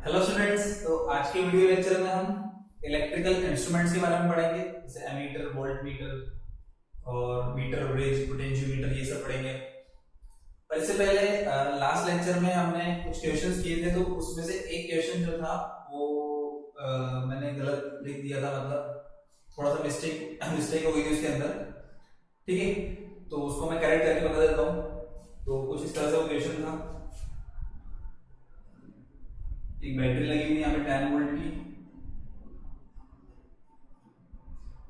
Hello students, तो आज के वीडियो लेक्चर में हम इलेक्ट्रिकल इंस्ट्रूमेंट्स के बारे में पढ़ेंगे, जैसे एमीटर, वोल्ट मीटर और मीटर ब्रिज, पोटेंशियोमीटर, ये सब पढ़ेंगे। पर इससे पहले लास्ट लेक्चर में हमने कुछ क्वेश्चंस किए थे, तो उसमें से एक क्वेश्चन जो था वो मैंने गलत लिख दिया था, मतलब थोड़ा सा मिस्टेक हो गई थी उसके अंदर। ठीक है, तो उसको मैं करेक्ट करके बता देता हूँ। तो कुछ इस तरह से वो क्वेश्चन था। एक बैटरी लगी हुई यहाँ पे 10 वोल्ट की,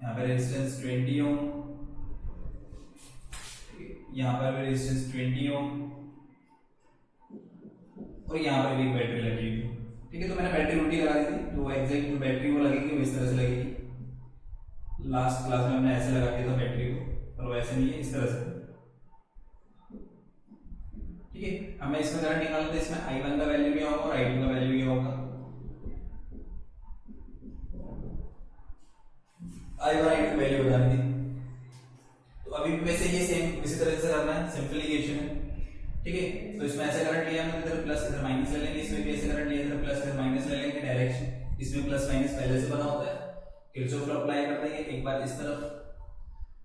यहाँ पे रेजिस्टेंस 20 ओम, यहाँ पर भी रेजिस्टेंस 20 ओम और यहाँ पर भी एक बैटरी लगी हुई। ठीक है, तो मैंने बैटरी उल्टी लगा दी थी, तो एग्जैक्ट जो बैटरी वो लगेगी वो इस तरह से लगेगी। लास्ट क्लास में हमने ऐसे लगा दिया था बैटरी को, और वैसे नहीं है, इस तरह से। ठीक है, हमें इसमें करंट निकालना था। इसमें I1 का वैल्यू क्या होगा और I2 का वैल्यू क्या होगा। I1 I2 वैल्यू बतानी थी। तो अभी भी वैसे ये सेम इसी तरह से करना है, सिंपलीफिकेशन है। ठीक है, तो इसमें ऐसे करंट लिया हमने, इधर प्लस इधर माइनस ले लेंगे। इसमें भी ऐसे करंट लिया, इधर प्लस इधर माइनस ले लेंगे। डायरेक्शन इसमें प्लस माइनस पहले से बना होता है, किरचॉफ लॉ अप्लाई कर देंगे। एक बार इस तरफ,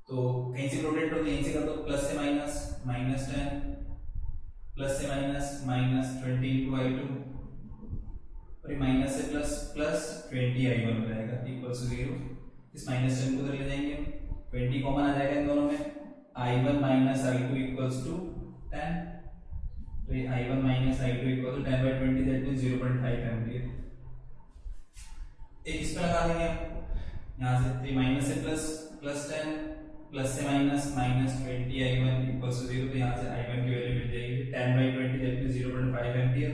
तो कहीं से रोटेट हो, यहीं से कर दो, प्लस से माइनस, -10 प्लस से माइनस, -20 into I2 और माइनस से प्लस, प्लस 20 I1 हो जाएगा इक्वल टू 0। इस -10 को उधर ले जाएंगे, 20 कॉमन आ जाएगा इन दोनों में। I1 minus I2 equals to 10, तो ये I1 minus I2 equal to 10/20, that means 0.5 ampere. एक इसमें लगा देंगे हम, यहाँ से माइनस से प्लस, +10 प्लस से माइनस, -20 I1 इक्वल्स टू 0, तो यहाँ से I1 की वैल्यू मिल जाएगी 10/20, दैट मींस 0.5 एम्पीयर।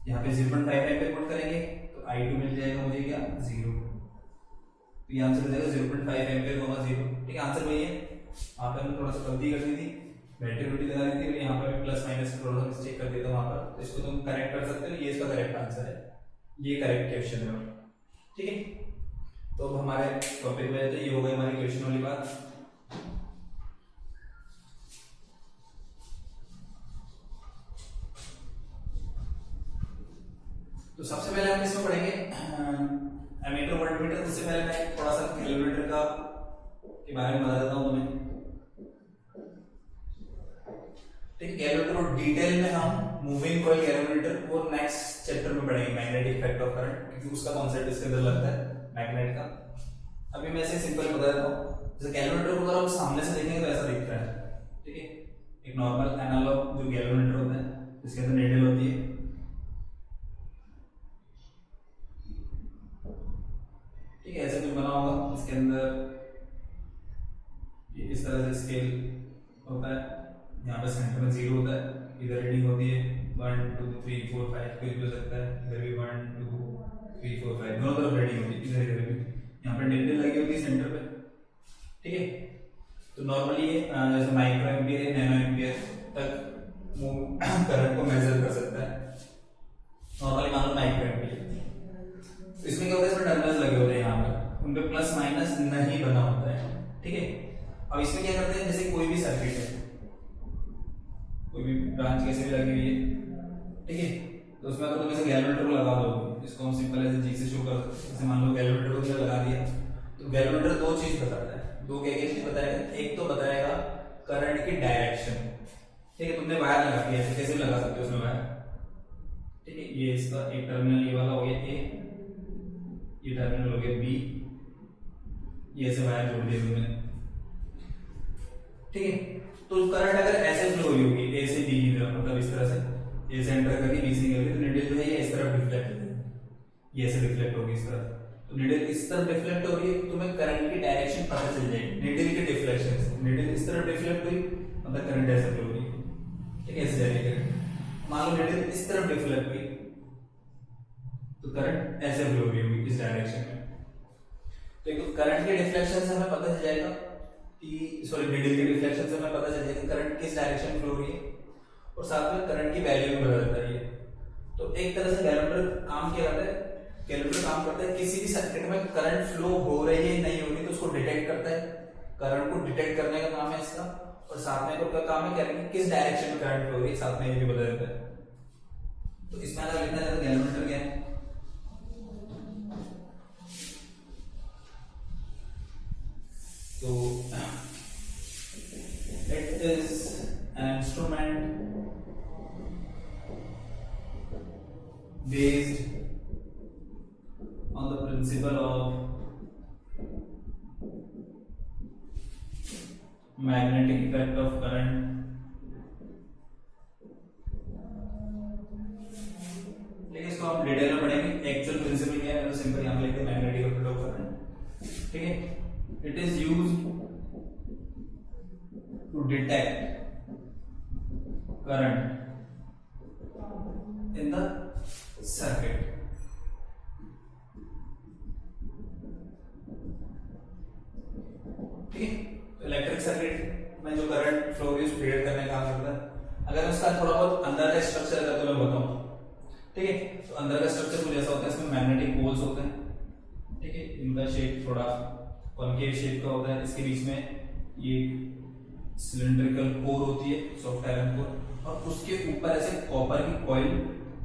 यहाँ पे 0.5 एम्पीयर पुट करेंगे तो I2 मिल जाएगा मुझे क्या, 0। तो ये आंसर हो जाएगा 0.5 एम्पीयर, 0। ठीक है, आंसर वही है। वहाँ पर हमने थोड़ा सा गलती कर दी थी, बैटरी रोटी लगा दी थी, और यहाँ पर भी प्लस माइनस थोड़ा सा मिस्टेक कर दिया था वहाँ पर। तो इसको तुम करेक्ट कर सकते हो, ये इसका करेक्ट आंसर है, ये करेक्ट क्वेश्चन है। ठीक है, तो अब हमारे टॉपिक में ये हो गई हमारी क्वेश्चन वाली बात। तो सबसे पहले हम इसमें पढ़ेंगे एमीटर, वोल्टमीटर। उससे पहले मैं थोड़ा सा कैलकुलेटर का के बारे में बता देता हूँ तुम्हें। ठीक, कैलकुलेटर और डिटेल में हम मूविंग कॉइल कैलकुलेटर वो नेक्स्ट चैप्टर में पढ़ेंगे, मैग्नेटिक इफेक्ट ऑफ करंट, क्योंकि उसका कॉन्सेप्ट इसके अंदर लगता है मैग्नेट का। अभी मैं इसे सिंपल बता देता हूँ। जैसे कैलकुलेटर को अगर हम सामने से देखेंगे तो ऐसा दिखता है। ठीक है, एक नॉर्मल एनालॉग जो कैलकुलेटर होता है, इसके अंदर नीडल होती है। ठीक है, ऐसे कुछ बना होगा, इसके अंदर ये इस तरह से स्केल होता है। यहाँ पे सेंटर में 0 होता है, इधर रीडिंग होती है 1 2 3 4 5, कुछ भी हो सकता है। इधर भी 1 2 3 4 5 दोनों तरफ रीडिंग होती है, इधर भी। यहाँ पे नीडल लगी होती है सेंटर पे। ठीक है, तो नॉर्मली ये जैसे माइक्रो एम्पियर या नैनो एम्पियर तक करंट को मेजर कर सकता है। नॉर्मली मान लो माइक्रो एम्पियर। तो इसमें क्या होता है, इसमें टर्मिनल्स लगे होते हैं, यहाँ पर उन पे प्लस माइनस नहीं बना होता है। ठीक है, अब इसमें क्या करते हैं, जैसे कोई भी सर्किट है, कोई भी ब्रांच कैसे भी लगी हुई है। ठीक है, तो उसमें अगर तुम ऐसे कैलकुलेटर को लगा दो, इसको हम सिंपल ऐसे जी से शो कर सकते हैं। जैसे मान लो कैलकुलेटर को लगा दिया, तो कैलकुलेटर दो चीज बताता है। दो क्या क्या चीज बताएगा, एक तो बताएगा करंट की डायरेक्शन। ठीक है, तुमने वायर लगा दिया, ऐसे कैसे भी लगा सकते हो उसमें वायर। ठीक है, ये इसका एक टर्मिनल ये वाला हो गया ए, ये टर्मिनल हो गया बी, ये ऐसे वायर जोड़ दिए तुमने। ठीक है, तो करंट अगर ऐसे फ्लो हुई होगी ए से बी की तरफ, मतलब इस तरह से ए से एंटर करके बी से निकल, तो नीडल जो है ये इस तरफ रिफ्लेक्ट होगी, ये ऐसे रिफ्लेक्ट होगी इस तरफ। तो नीडल इस तरफ रिफ्लेक्ट हो रही है, तो तुम्हें करंट की डायरेक्शन पता चल जाएगी नीडल के डिफ्लेक्शन से। नीडल इस तरफ डिफ्लेक्ट हुई, मतलब करंट ऐसे फ्लो हो रही है। ठीक है, ऐसे जाएगी करंट। मान लो नीडल इस तरफ डिफ्लेक्ट हुई, तो करंट ऐसे फ्लो हो रही होगी इस डायरेक्शन में। तो एक करंट के डिफ्लेक्शन से हमें पता चल जाएगा कि, सॉरी, नीडल के डिफ्लेक्शन से हमें पता चल जाएगा कि करंट किस डायरेक्शन में फ्लो हो रही है, और साथ में करंट की वैल्यू भी बता देता है ये। तो एक तरह से कैलकुलेटर काम क्या करता है, कैलकुलेटर काम करता है किसी भी सर्किट में करंट फ्लो हो रही है नहीं हो रही, तो उसको डिटेक्ट करता है। करंट को डिटेक्ट करने का काम है इसका, और साथ में क्या काम है, किस डायरेक्शन में करंट फ्लो हो रही है, साथ में ये भी बता देता है। तो इसमें अगर लिखना चाहे तो गैल्वेनोमीटर क्या है? तो it is an instrument based on the principle of magnetic effect of current लेकिन इसको हम डिटेल में पढ़ेंगे। एक्चुअल प्रिंसिपल क्या है तो सिंपल यहां पे लिखते हैं मैग्नेटिक इफेक्ट ऑफ करंट। ठीक है, it is used to detect current in the circuit. ठीक है, तो इलेक्ट्रिक सर्किट में जो करंट फ्लो है उसको प्रिडिक्ट करने का काम करता है। अगर उसका थोड़ा बहुत अंदर का स्ट्रक्चर है तो मैं बताऊं। ठीक है, तो अंदर का स्ट्रक्चर कुछ ऐसा होता है, इसमें मैग्नेटिक पोल्स होते हैं। ठीक है, इनका शेप थोड़ा कॉन्केव शेप का होता है। इसके बीच में ये सिलिंड्रिकल कोर होती है, सॉफ्ट आयरन कोर, और उसके ऊपर ऐसे कॉपर की कॉइल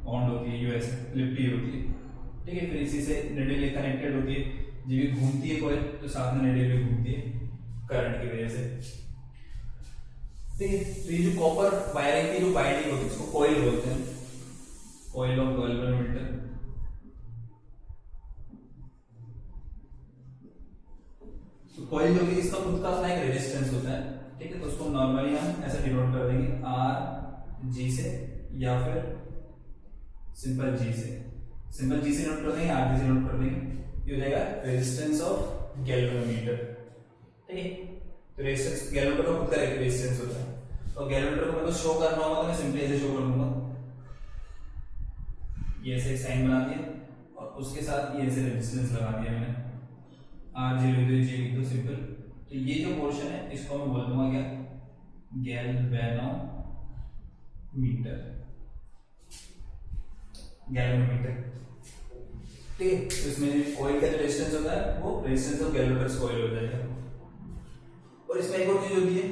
बाउंड होती है, जो ऐसे लिपटी होती है। ठीक है, फिर इसी से निडल कनेक्टेड होती है, जब भी घूमती है कॉइल तो साथ में निडल भी घूमती है करंट की वजह से। ठीक है, तो ये जो कॉपर वायरिंग की जो बाइंडिंग होती है उसको कॉइल बोलते हैं, कॉइल ऑफ गैल्वेनोमीटर। तो कॉइल जो कि इसका खुद का अपना एक रेजिस्टेंस होता है। ठीक है, तो उसको नॉर्मली हम ऐसे डिनोट कर देंगे आर जी से, या फिर सिंपल जी से। सिंपल जी से नोट कर देंगे, आर जी से नोट कर देंगे, ये हो जाएगा रेजिस्टेंस ऑफ गैल्वेनोमीटर। ठीक है, तो रेजिस्टेंस गैल्वेनोमीटर का खुद का रेजिस्टेंस होता है। और गैल्वेनोमीटर को मेरे को शो करना होगा तो मैं सिंपली ऐसे शो कर दूंगा, ये ऐसे एक साइन बना दिया और उसके साथ ये ऐसे रेजिस्टेंस लगा दिया मैंने, आर जी लिख दो, जी लिख दो, सिंपल। तो ये जो पोर्शन है इसको मैं बोल दूंगा क्या, गैल्वेनोमीटर, गैल्वेनोमीटर। ठीक है, तो इसमें कॉइल का जो रेजिस्टेंस होता है वो रेजिस्टेंस ऑफ गैल्वेनोमीटर कॉइल हो जाएगा। और इसमें एक और चीज होती है,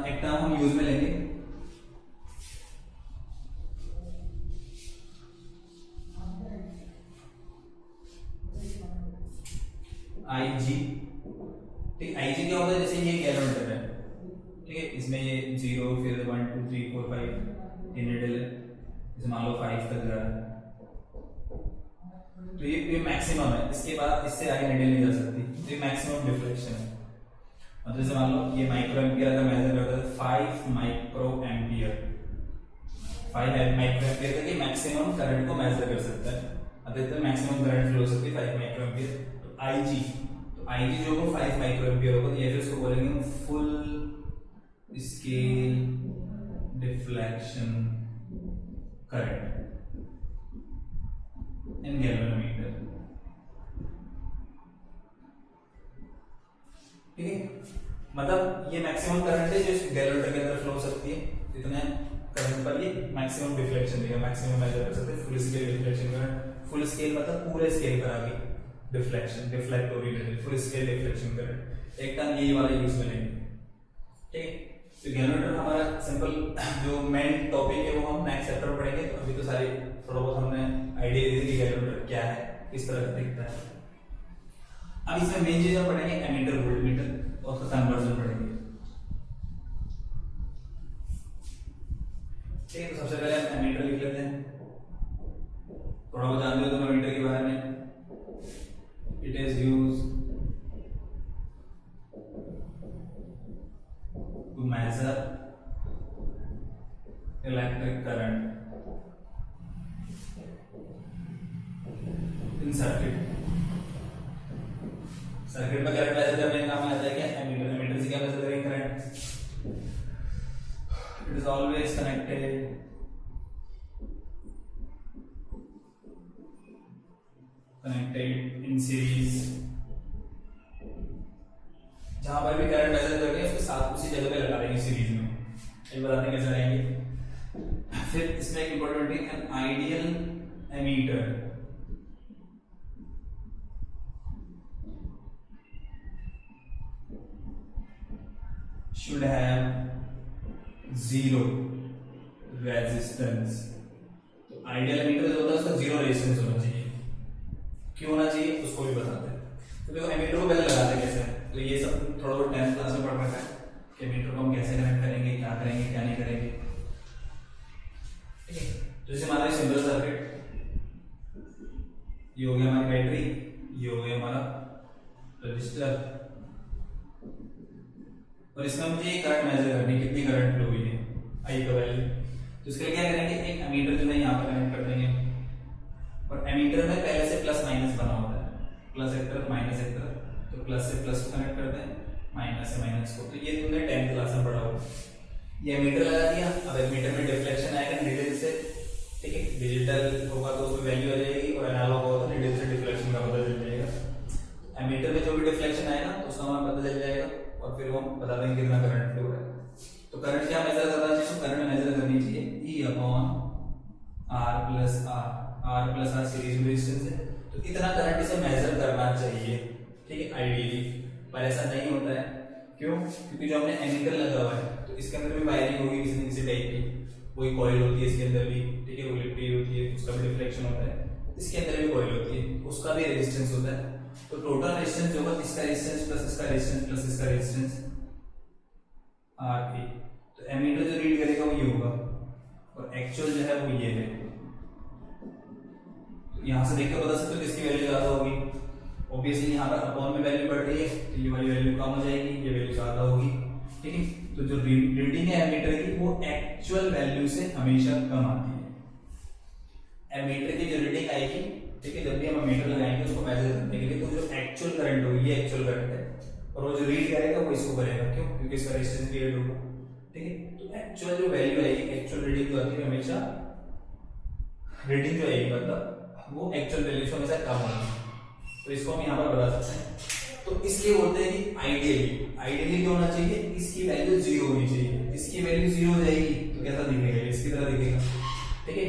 एक टर्म हम यूज में लेंगे, आईजी। ठीक, आईजी क्या होता है, जैसे ये गैल्वेनोमीटर है। ठीक है, इसमें ये 0 फिर 1 2 3 4 5 ये निडल है, जैसे मान लो 5 तक जा रहा है, तो ये मैक्सिमम है, इसके बाद इससे आगे निडल नहीं जा सकती, तो ये मैक्सिमम डिफ्लेक्शन है। और जैसे मान लो ये माइक्रो एम्पियर का मेजर करता है 5 माइक्रो एम्पियर, 5 माइक्रो एम्पियर तक ये मैक्सिमम करंट को मेजर कर सकता है। अतः मैक्सिमम करंट फ्लो हो सकती है 5 माइक्रो एम्पियर। तो आईजी, तो आईजी जो को 5 माइक्रो एम्पियर होगा, तो ये फिर इसको बोलेंगे full scale deflection current in galvanometer. ठीक है, मतलब ये मैक्सिमम करंट है जो इस गैल्वेनोमीटर के अंदर फ्लो हो सकती है, इतने करंट पर ये मैक्सिमम डिफ्लेक्शन देगा, मैक्सिमम मेजर कर सकते हैं full scale deflection current. Full scale मतलब पूरे स्केल पर आगे डिफ्लेक्शन, डिफ्लेक्ट हो रही है, फुल स्केल डिफ्लेक्शन करंट। एक टाइम ये वाला यूज में लेंगे। ठीक है, तो गैल्वेनोमीटर हमारा सिंपल जो मेन टॉपिक है वो हम नेक्स्ट चैप्टर में पढ़ेंगे। तो अभी तो सारे थोड़ा बहुत हमने आइडिया दे दी कि गैल्वेनोमीटर क्या है, किस तरह का दिखता है। अब इसमें मेन चीज हम पढ़ेंगे एमीटर, वोल्टमीटर और उसका कन्वर्जन पढ़ेंगे। ठीक है, तो सबसे पहले हम एमीटर लिख लेते हैं। थोड़ा बहुत जानते हो तो एमीटर के बारे में, it is used to measure electric current in circuit. Circuit में करंट मेजर करने का काम आता है क्या, एमीटर। एमीटर से क्या मेजर करेंगे, current. It is always connected in series. जहां पर भी करंट मेजर करके उसके साथ उसी जगह पे लगा देंगे सीरीज में। एक बताते हैं कैसे लगाएंगे। फिर इसमें एक इंपॉर्टेंट है, an ideal ammeter should have zero resistance। तो आइडियल एमीटर जो होता है उसका जीरो रेजिस्टेंस होना चाहिए। क्यों होना चाहिए उसको भी बताते हैं। तो देखो एमीटर को पहले लगाते कैसे हैं, तो ये सब थोड़ा बहुत 10th क्लास में पढ़ रखा है कि एमीटर को हम कैसे कनेक्ट करेंगे, क्या करेंगे क्या नहीं करेंगे, ठीक है। तो जैसे हमारा सिंपल सर्किट, ये हो गया हमारी बैटरी, ये हो गया हमारा रजिस्टर, और इसमें मुझे करंट मेजर करनी है, कितनी करंट फ्लो हुई है, आई का वैल्यू। तो इसके लिए क्या करेंगे, एक एमीटर जो है यहाँ पर कनेक्ट कर देंगे, और एमीटर में पहले से प्लस माइनस बना होता है, प्लस एक तरफ माइनस एक तरफ, तो प्लस से प्लस को कनेक्ट करते हैं, माइनस से माइनस को। तो ये तुमने 10th क्लास में पढ़ा होगा। ये एमीटर लगा दिया, अब एमीटर में डिफ्लेक्शन आएगा नीडल से, ठीक है। डिजिटल होगा तो उसमें वैल्यू आ जाएगी, और एनालॉग होगा तो नीडल से डिफ्लेक्शन का पता चल जाएगा। एमीटर में जो भी डिफ्लेक्शन आएगा तो उसका मान पता चल जाएगा, और फिर हम बता देंगे कितना करंट फ्लो है। तो करंट क्या मेजर करना चाहिए, तो करंट मेजर करनी चाहिए E upon R plus R series में रेजिस्टेंस है, तो इतना करंट इसे मेजर करना चाहिए, ठीक है, आइडियली। पर ऐसा नहीं होता है, क्यों? क्योंकि जो हमने एमीटर लगा हुआ है तो इसके अंदर भी वायरिंग होगी किसी न किसी टाइप की, कोई कॉइल होती है इसके अंदर भी, ठीक है, वो लिपटी होती है, उसका भी डिफ्लेक्शन होता है, इसके अंदर भी कॉइल होती है, उसका भी रेजिस्टेंस होता है। तो टोटल रेजिस्टेंस होगा इसका रेजिस्टेंस प्लस इसका रेजिस्टेंस प्लस इसका रेजिस्टेंस RE। तो एमीटर जो रीड करेगा वो ये होगा, और एक्चुअल जो है वो ये है। तो यहां से देखकर बता सकते हो किसकी वैल्यू ज्यादा होगी। ऑब्वियसली यहाँ पर अपॉन में वैल्यू बढ़ रही है तो ये वाली वैल्यू कम हो जाएगी, ये वैल्यू ज्यादा होगी, ठीक है। तो जो रीडिंग है एमीटर की वो एक्चुअल वैल्यू से हमेशा कम आती है। एमीटर की जो रीडिंग आएगी, ठीक है, जब भी हम एमीटर लगाएंगे उसको मेजर करने के लिए, तो जो एक्चुअल करंट होगी ये एक्चुअल करंट है, और वो जो रीड करेगा वो इसको करेगा, क्यों? क्योंकि इसका रेजिस्टेंस भी ऐड होगा, ठीक है। तो एक्चुअल जो वैल्यू आएगी, एक्चुअल रीडिंग जो आती है हमेशा, रीडिंग जो आएगी मतलब वो एक्चुअल वैल्यू से हमेशा कम होगी। तो इसको हम यहाँ पर बता सकते हैं। तो इसलिए बोलते हैं कि आइडियली क्या होना चाहिए, इसकी वैल्यू 0 होनी चाहिए। इसकी वैल्यू 0 हो जाएगी तो कैसा दिखेगा, इसकी तरह दिखेगा, ठीक है।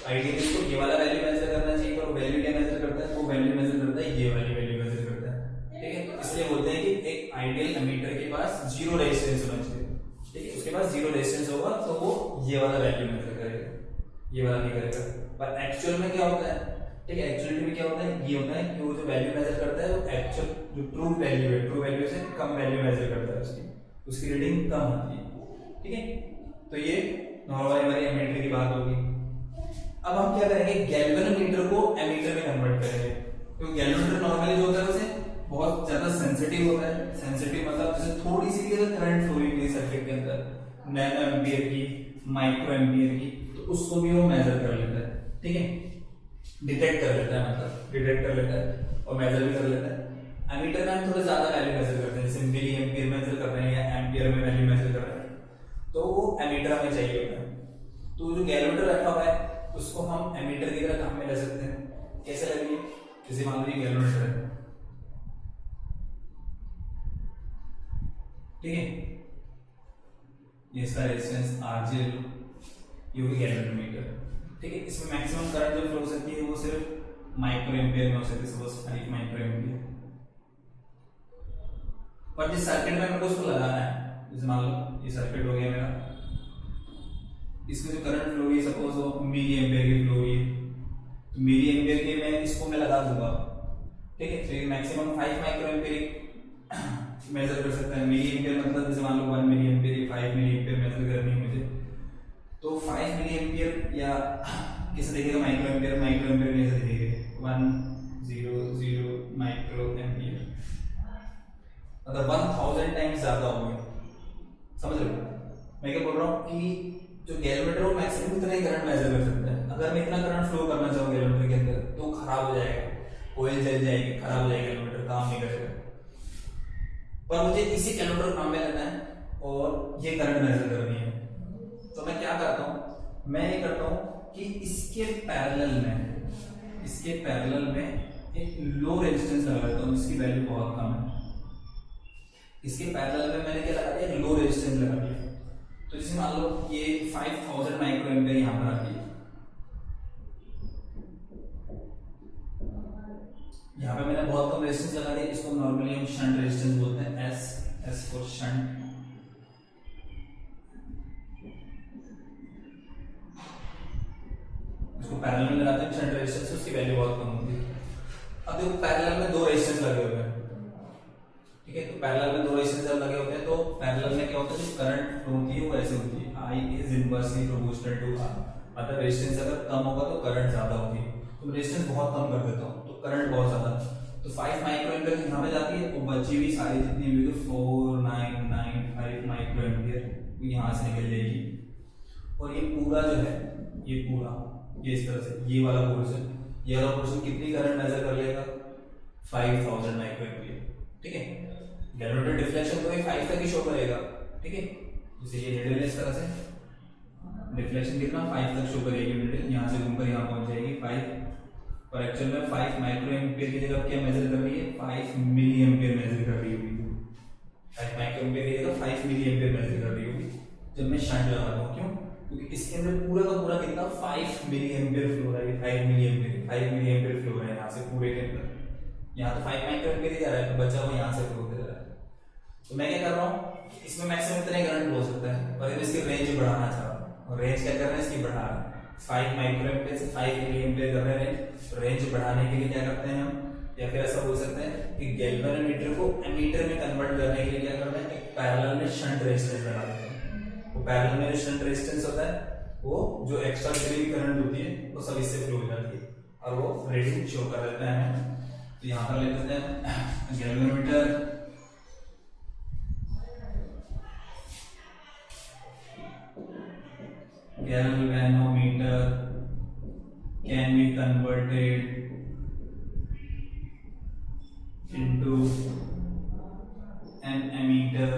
आइडियली इसको ये वाला वैल्यू मेजर करना चाहिए, और वैल्यू क्या मेजर करता है, वो वैल्यू मेजर करता है ये वाली वैल्यू मेजर करता है, ठीक है। इसलिए बोलते हैं कि एक आइडियल एमीटर के पास 0 रेजिस्टेंस होना चाहिए, ठीक है। उसके पास 0 रेजिस्टेंस होगा तो वो ये वाला वैल्यू मेजर करेगा, ये वाला नहीं करेगा। पर एक्चुअल में क्या होता है, ठीक है, एक्चुअलिटी में क्या होता है, ये होता है कि वो जो वैल्यू मेजर करता है वो एक्चुअल जो ट्रू वैल्यू है, ट्रू वैल्यू से कम वैल्यू मेजर करता है, उसकी रीडिंग कम आती है, ठीक है। तो ये नॉर्मल हमारी एमीटर की बात होगी। अब हम क्या करेंगे, गैल्वेनोमीटर को एमीटर में कन्वर्ट करेंगे। तो गैल्वेनोमीटर नॉर्मली जो होता है उसे बहुत ज्यादा सेंसिटिव होता है। सेंसिटिव मतलब जैसे थोड़ी सी भी अगर करंट फ्लो हुई सर्किट के अंदर नैनो एम्पियर की, माइक्रो एम्पियर की, तो उसको भी वो मेजर कर लेता है, ठीक है, डिटेक्ट कर लेता है, मतलब डिटेक्ट कर लेता है और मेजर भी कर लेता है। एमीटर में हम थोड़ा ज्यादा वैल्यू मेजर करते हैं, जैसे मिली एम्पियर मेजर कर रहे हैं या एम्पियर में वैल्यू मेजर कर रहे हैं, तो वो एमीटर हमें चाहिए होता है। तो जो गैल्वेनोमीटर रखा हुआ है उसको हम एमीटर की तरह काम में ले सकते हैं। कैसे लगेंगे, जैसे मान लीजिए गैल्वेनोमीटर है, ठीक है, ये इसका रेजिस्टेंस RJ, ये होगी गैल्वेनोमीटर, ठीक है। इसमें मैक्सिमम करंट जो फ्लो हो सकती है वो सिर्फ माइक्रो एम्पियर में हो सकती है, सपोज 5 माइक्रो एम्पियर। पर जिस सर्किट में मेरे को उसको लगाना है, जैसे मान लो ये सर्किट हो गया मेरा, इसमें जो करंट फ्लो हुई सपोज वो मिली एम्पियर की फ्लो हुई, तो मिली एम्पियर के मैं इसको मैं लगा दूंगा, ठीक है। तो ये मैक्सिमम 5 माइक्रो एम्पियर मेजर कर सकता है। मिली एम्पियर मतलब जैसे मान लो 1 milliampere, 5 milli ampere measure करनी है मुझे, तो 5 मिली एम्पियर या कैसे दिखेगा, माइक्रो एम्पियर, माइक्रो एम्पियर कैसे दिखेगा, 100 माइक्रो एम्पियर, मतलब 1000 टाइम्स ज्यादा हो गया, समझ रहे हो मैं क्या बोल रहा हूँ, कि जो गैल्वेनोमीटर वो मैक्सिमम इतना ही करंट मेजर कर सकता है। अगर मैं इतना करंट फ्लो करना चाहूँ गैल्वेनोमीटर के अंदर तो खराब हो जाएगा, कोयल जल जाएगी, खराब हो जाएगा, गैल्वेनोमीटर काम नहीं करेगा। पर मुझे इसी गैल्वेनोमीटर काम में लेना है और ये करंट मेजर करनी है, तो मैं क्या करता हूँ, मैं ये करता हूँ कि इसके पैरेलल में एक लो रेजिस्टेंस लगा देता हूँ जिसकी वैल्यू बहुत कम है। इसके पैरेलल में मैंने क्या लगा दिया, लो रेजिस्टेंस लगा दिया। तो जैसे मान लो ये 5000 माइक्रो एम्पियर यहां पर आती है, यहाँ पे मैंने बहुत कम रेजिस्टेंस लगा दिया, इसको नॉर्मली हम शंट रेजिस्टेंस बोलते हैं, एस फॉर शंट। इसको वैल्यू बहुत कम होती है। अब देखो पैरेलल में दो रेजिस्टेंस लगे हुए हैं, ठीक है, तो पैरेलल में दो रेजिस्टेंस जब लगे होते हैं तो पैरेलल में क्या होता है, जो करंट फ्लो होती है वो ऐसे होती है, I is inversely proportional to R। मतलब रेजिस्टेंस अगर कम होगा तो करंट ज्यादा होगी, तो रेजिस्टेंस बहुत कम कर देता हूँ तो करंट बहुत ज्यादा, तो 5 माइक्रो एम्पियर यहाँ पे जाती है, और बची हुई सारी जितनी भी 4995 माइक्रो एम्पियर यहाँ से निकल जाएगी। और ये पूरा जो है, ये पूरा ये इस तरह से, ये वाला पोर्शन कितनी करंट मेजर कर लेगा, 5000 माइक्रो एम्पियर, ठीक है। गैल्वेनोमीटर डिफ्लेक्शन तो 5 तक ही शो करेगा, ठीक है, जैसे ये नीडल है इस तरह से, डिफ्लेक्शन कितना 5 तक शो करेगी नीडल, यहाँ से घूमकर यहाँ पहुंच जाएगी 5, और एक्चुअल में 5 माइक्रो एम्पियर की जगह क्या मेजर कर रही है, 5 मिली एम्पियर मेजर कर रही होगी, 5 माइक्रो एम्पियर की जगह 5 मिली एम्पियर मेजर कर रही होगी जब मैं शंट लगा रहा हूँ। क्यों? क्योंकि इसके अंदर पूरा का पूरा कितना 5 मिली एम्पियर फ्लो हो रहा है, 5 मिली एम्पियर फ्लो हो रहा है यहाँ से पूरे के अंदर, यहाँ तो 5 माइक्रो एम्पियर ही जा रहा है, तो बचा हुआ यहाँ से फ्लो होते जा रहा है। तो मैं क्या कर रहा हूँ, इसमें मैक्सिमम इतने करंट फ्लो हो सकता है, पर इसकी रेंज बढ़ाना चाह रहा हूँ, और रेंज क्या कर रहे हैं, इसकी बढ़ा रहे हैं, 5 माइक्रो एम्पियर से 5 मिली एम्पियर कर रहे हैं रेंज। तो रेंज बढ़ाने के लिए क्या करते हैं हम, या फिर ऐसा बोल सकते हैं कि गैल्वेनोमीटर को एमीटर में कन्वर्ट करने के लिए क्या करते हैं, एक पैरेलल में शंट रेजिस्टेंस लगा देते हैं। वो पैरेलल में जो शंट रेजिस्टेंस होता है वो जो एक्स्ट्रा ड्रिविंग करंट होती है वो सब इससे फ्लो हो जाती है, और वो रीडिंग शो कर देता है हमें। तो यहाँ पर ले लेते हैं galvanometer, galvanometer can be converted into an ammeter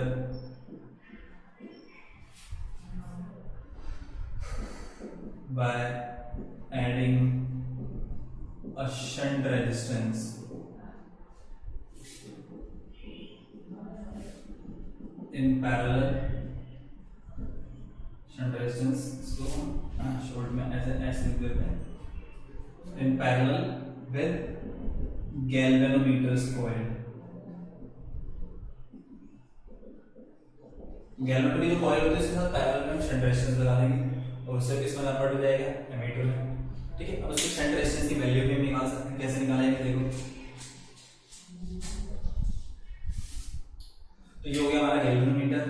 by adding a shunt resistance in parallel, shunt resistance इसको शॉर्ट में ऐसे लिख देते हैं, in parallel with galvanometer's coil। Galvanometer की जो कॉइल होती है उसके साथ पैरेलल में शंट रेजिस्टेंस लगा देंगे, और उससे किसमें कन्वर्ट हो जाएगा, एमीटर में, ठीक है। अब उसकी शंट रेजिस्टेंस की वैल्यू भी हम निकाल सकते हैं, कैसे निकालेंगे देखो, तो ये हो गया हमारा गैल्वेनोमीटर,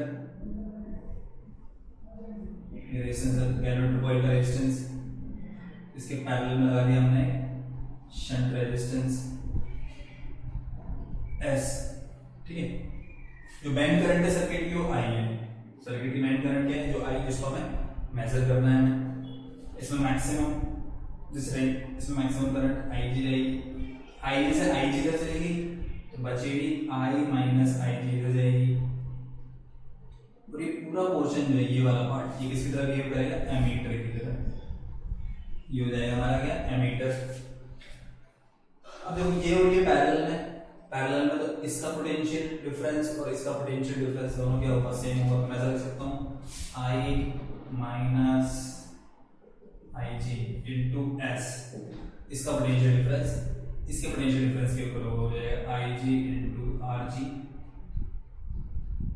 ये रेजिस्टेंस गैल्वेनोमीटर कॉइल का रेजिस्टेंस, इसके पैरेलल में लगा दिया हमने शंट रेजिस्टेंस S, ठीक है। जो बैंड करंट है सर्किट की वो I है, सर्किट की बैंड करंट क्या है, जो I जिसको हमें मेजर करना है हमें, इसमें मैक्सिमम इसमें मैक्सिमम करंट IG रहेगी, IG से IG इधर चलेगी तो बचेगी I माइनस IG इधर जाएगी, और ये पूरा पोर्शन जो है ये वाला पार्ट ये किसकी तरह बिहेव करेगा, एमीटर की तरह, ये हो जाएगा हमारा क्या, एमीटर। अब देखो ये हो गया पैरेलल में तो इसका पोटेंशियल डिफरेंस और इसका पोटेंशियल डिफरेंस दोनों क्या होगा, सेम होगा, तो मैं ऐसा लिख सकता हूँ I minus IG into S, इसका पोटेंशियल डिफरेंस इसके पोटेंशियल डिफरेंस के ऊपर हो जाएगा IG इंटू RG,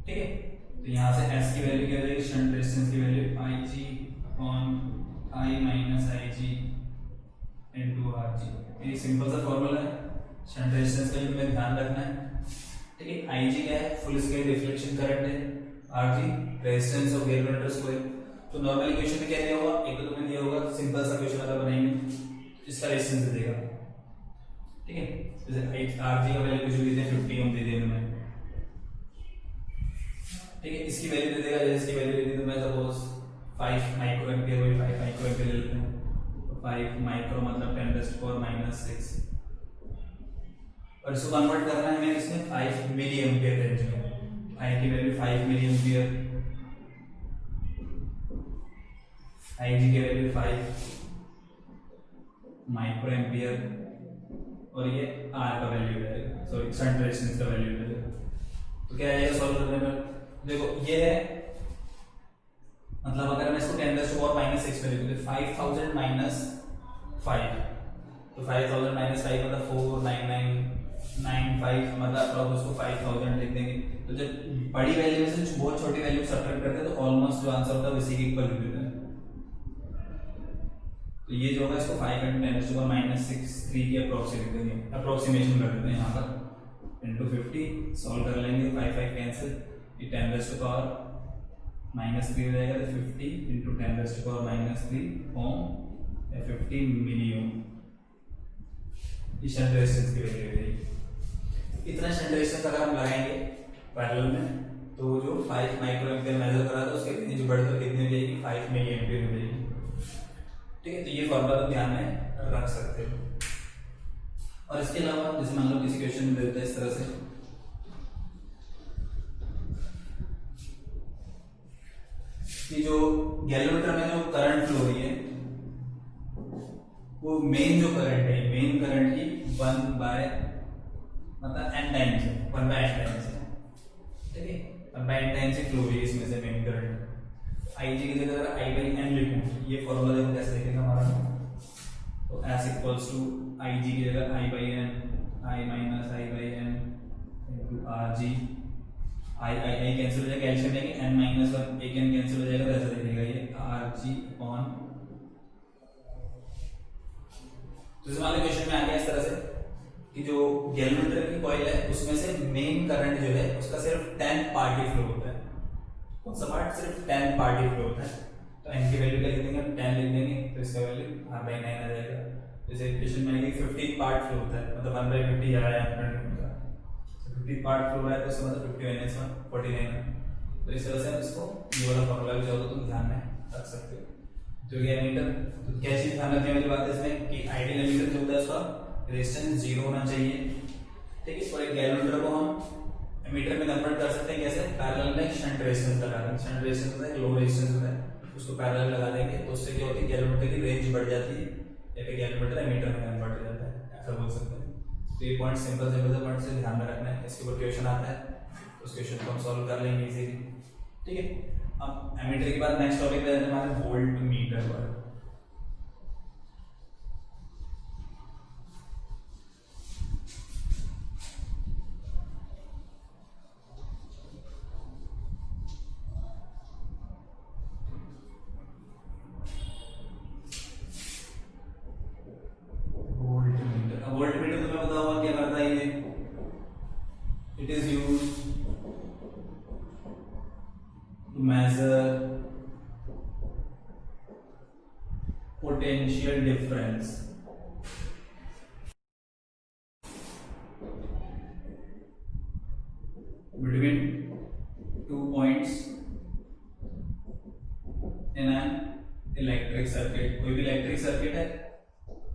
ठीक है। तो यहाँ से S की वैल्यू क्या हो जाएगी, शंट रेजिस्टेंस की value IG upon I minus IG into RG, ये सिंपल सा फॉर्मूला है। शंट रेजिस्टेंस का में ध्यान रखना है, ठीक है। IG क्या है, फुल स्केल रिफ्लेक्शन करंट है, RG resistance of galvanometer coil. तो नॉर्मल इक्वेशन में क्या दिया होगा, एक तो तुम्हें दिया होगा, सिंपल सा क्वेश्चन अगर बनाएंगे इसका रेजिस्टेंस दे देगा, ठीक है। जैसे RG का वैल्यू कुछ भी दे 50 ओम दे दिया मैंने, ठीक है। इसकी वैल्यू दे देगा, जैसे इसकी वैल्यू दे दी तो मैं सपोज 5 माइक्रो एम्पियर, वही 5 माइक्रो एम्पियर ले लेते हैं, तो 5 माइक्रो मतलब 10⁻⁻⁶, और इसको कन्वर्ट करना है हमें इसमें 5 मिली एम्पियर रेंज में, I की वैल्यू 5 मिली एम्पियर, IG की वैल्यू 5 माइक्रो एम्पियर, और ये R का वैल्यू है, सॉरी शंट रेजिस्टेंस का वैल्यू है। तो क्या आएगा सॉल्व करने में, देखो ये है, मतलब अगर मैं इसको 10⁻⁻⁶ में लिखूं तो 5000 माइनस 5, तो 5000 माइनस 5 मतलब 49995, मतलब आप उसको 5000 लिख देंगे। तो जब बड़ी वैल्यू से बहुत छोटी वैल्यू सब्ट्रैक्ट करते हैं तो ऑलमोस्ट जो आंसर होता है उसी के इक्वल लिख देते हैं। तो ये जो होगा इसको 5 × 10⁻⁻⁶ की अप्रोक्सीमेशन कर देते हैं यहाँ पर इंटू 50 सॉल्व कर लेंगे 5 5 कैंसिल ये 10⁻⁻³ हो जाएगा तो 50 × 10⁻⁻³ ओम या 50 मिली ओम ये शंट रेजिस्टेंस की वैल्यू है। इतना शंट रेजिस्टेंस अगर हम लगाएंगे पैरेलल में तो जो 5 माइक्रो एम्पियर मेजर करा था उसके रेंज बढ़कर कितनी हो जाएगी 5 मिली एम्पियर हो जाएगी। ठीक है, तो ये फॉर्मूला तो ध्यान में रख सकते हो। और इसके अलावा जैसे मान लो किसी क्वेश्चन में देता है इस तरह से कि जो गैल्वेनोमीटर में जो करंट फ्लो हो रही है वो मेन जो करंट है मेन करंट की 1/n टाइम्स है 1/n टाइम्स है। ठीक है, 1/n टाइम्स से फ्लो हो रही है इसमें से मेन करंट। IG की जगह अगर I/n लिखूं ये फॉर्मूला देखो कैसे लिखेगा हमारा तो S = IG की जगह I/n I - I/n RG I cancel हो जाएगा कैल्शियम लेंगे n - 1 एक n कैंसिल हो जाएगा तो ऐसा दिखेगा ये RG अपॉन। तो मान लो क्वेश्चन में आ गया इस तरह से कि जो गैल्वेनोमीटर की कॉइल है उसमें से मेन करंट जो है उसका सिर्फ 10 पार्ट ही फ्लो होता है। कौन सा पार्ट? सिर्फ 10 पार्ट ही फ्लो होता है। तो n की वैल्यू क्या लिख देंगे 10 लिख देंगे तो इसका वैल्यू R/9 आ जाएगा। जैसे क्वेश्चन में आएगी 50 पार्ट फ्लो होता है मतलब 1/50 आ रहा है 50 पार्ट फ्लो है तो इसका मतलब 50 - 49 है। तो इस तरह से हम इसको ये वाला फॉर्मूला भी चाहो तो तुम ध्यान में रख सकते हो। तो ये एमीटर तो क्या चीज ध्यान रखने वाली बात है इसमें कि आइडियल एमीटर जो होता है उसका रेजिस्टेंस 0 होना चाहिए। ठीक है, और एक गैल्वेनोमीटर को हम एमीटर में कन्वर्ट कर सकते हैं कैसे? पैरेलल में शंट रेजिस्टेंस लगा देंगे। शंट रेजिस्टेंस होता है लो रेजिस्टेंस होता है उसको पैरेलल लगा देंगे तो उससे क्या होती है गैल्वेनोमीटर की रेंज बढ़ जाती है या फिर गैल्वेनोमीटर एमीटर में कन्वर्ट हो जाता है ऐसा बोल सकते हैं। तो ये पॉइंट सिंपल पॉइंट से ध्यान में रखना है। इसके ऊपर क्वेश्चन आता है तो उस क्वेश्चन को हम सॉल्व कर लेंगे इजीली। ठीक है, अब एमीटर के बाद नेक्स्ट टॉपिक है हमारा वोल्ट मीटर पर। वोल्ट मीटर तुम्हें पता होगा क्या करता है ये? It is used to measure potential difference between 2 points in an electric circuit। कोई भी इलेक्ट्रिक सर्किट है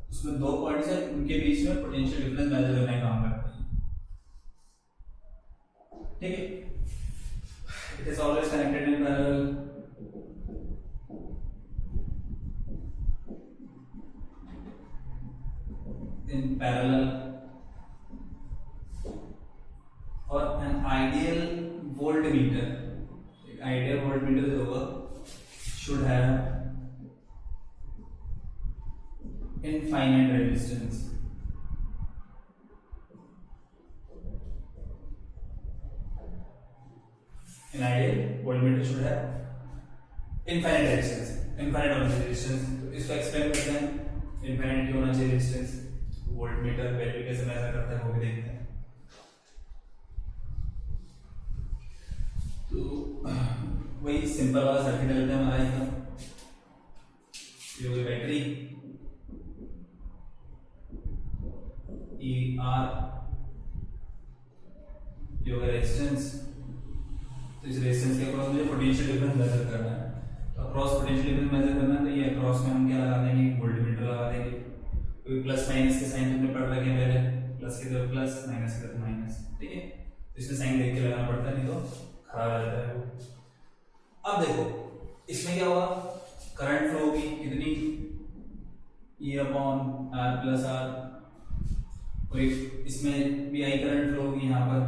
उसमें 2 पॉइंट्स है उनके बीच में पोटेंशियल डिफरेंस मेजर करने का काम करता है। ठीक है, it is always connected in parallel और an ideal voltmeter जो होगा should have infinite resistance। An ideal voltmeter should have infinite resistance। infinite होना चाहिए resistance। तो इसको एक्सप्लेन करते हैं infinite क्यों होना चाहिए resistance। वोल्टमीटर वैल्यू कैसे मेजर करता है वो भी देखते हैं। तो वही सिंपल वाला सर्किट लेते हैं हमारा यहाँ ये होगी बैटरी ER ये होगा रेजिस्टेंस। तो इस रेजिस्टेंस के अक्रॉस मुझे पोटेंशियल डिफरेंस मेजर करना है। तो अक्रॉस पोटेंशियल डिफरेंस मेजर करना है तो ये अक्रॉस में हम क्या लगा देंगे वोल्टमीटर लगा देंगे। कोई प्लस माइनस के साइन तुमने पढ़ रखे हैं पहले प्लस की तरफ प्लस माइनस की तरफ माइनस। ठीक है, तो इसमें साइन देख के लगाना पड़ता है नहीं तो खराब हो जाता है वो। अब देखो इसमें क्या होगा करंट फ्लो होगी कितनी E/R+R। कोई इसमें भी आई करंट फ्लो होगी यहाँ पर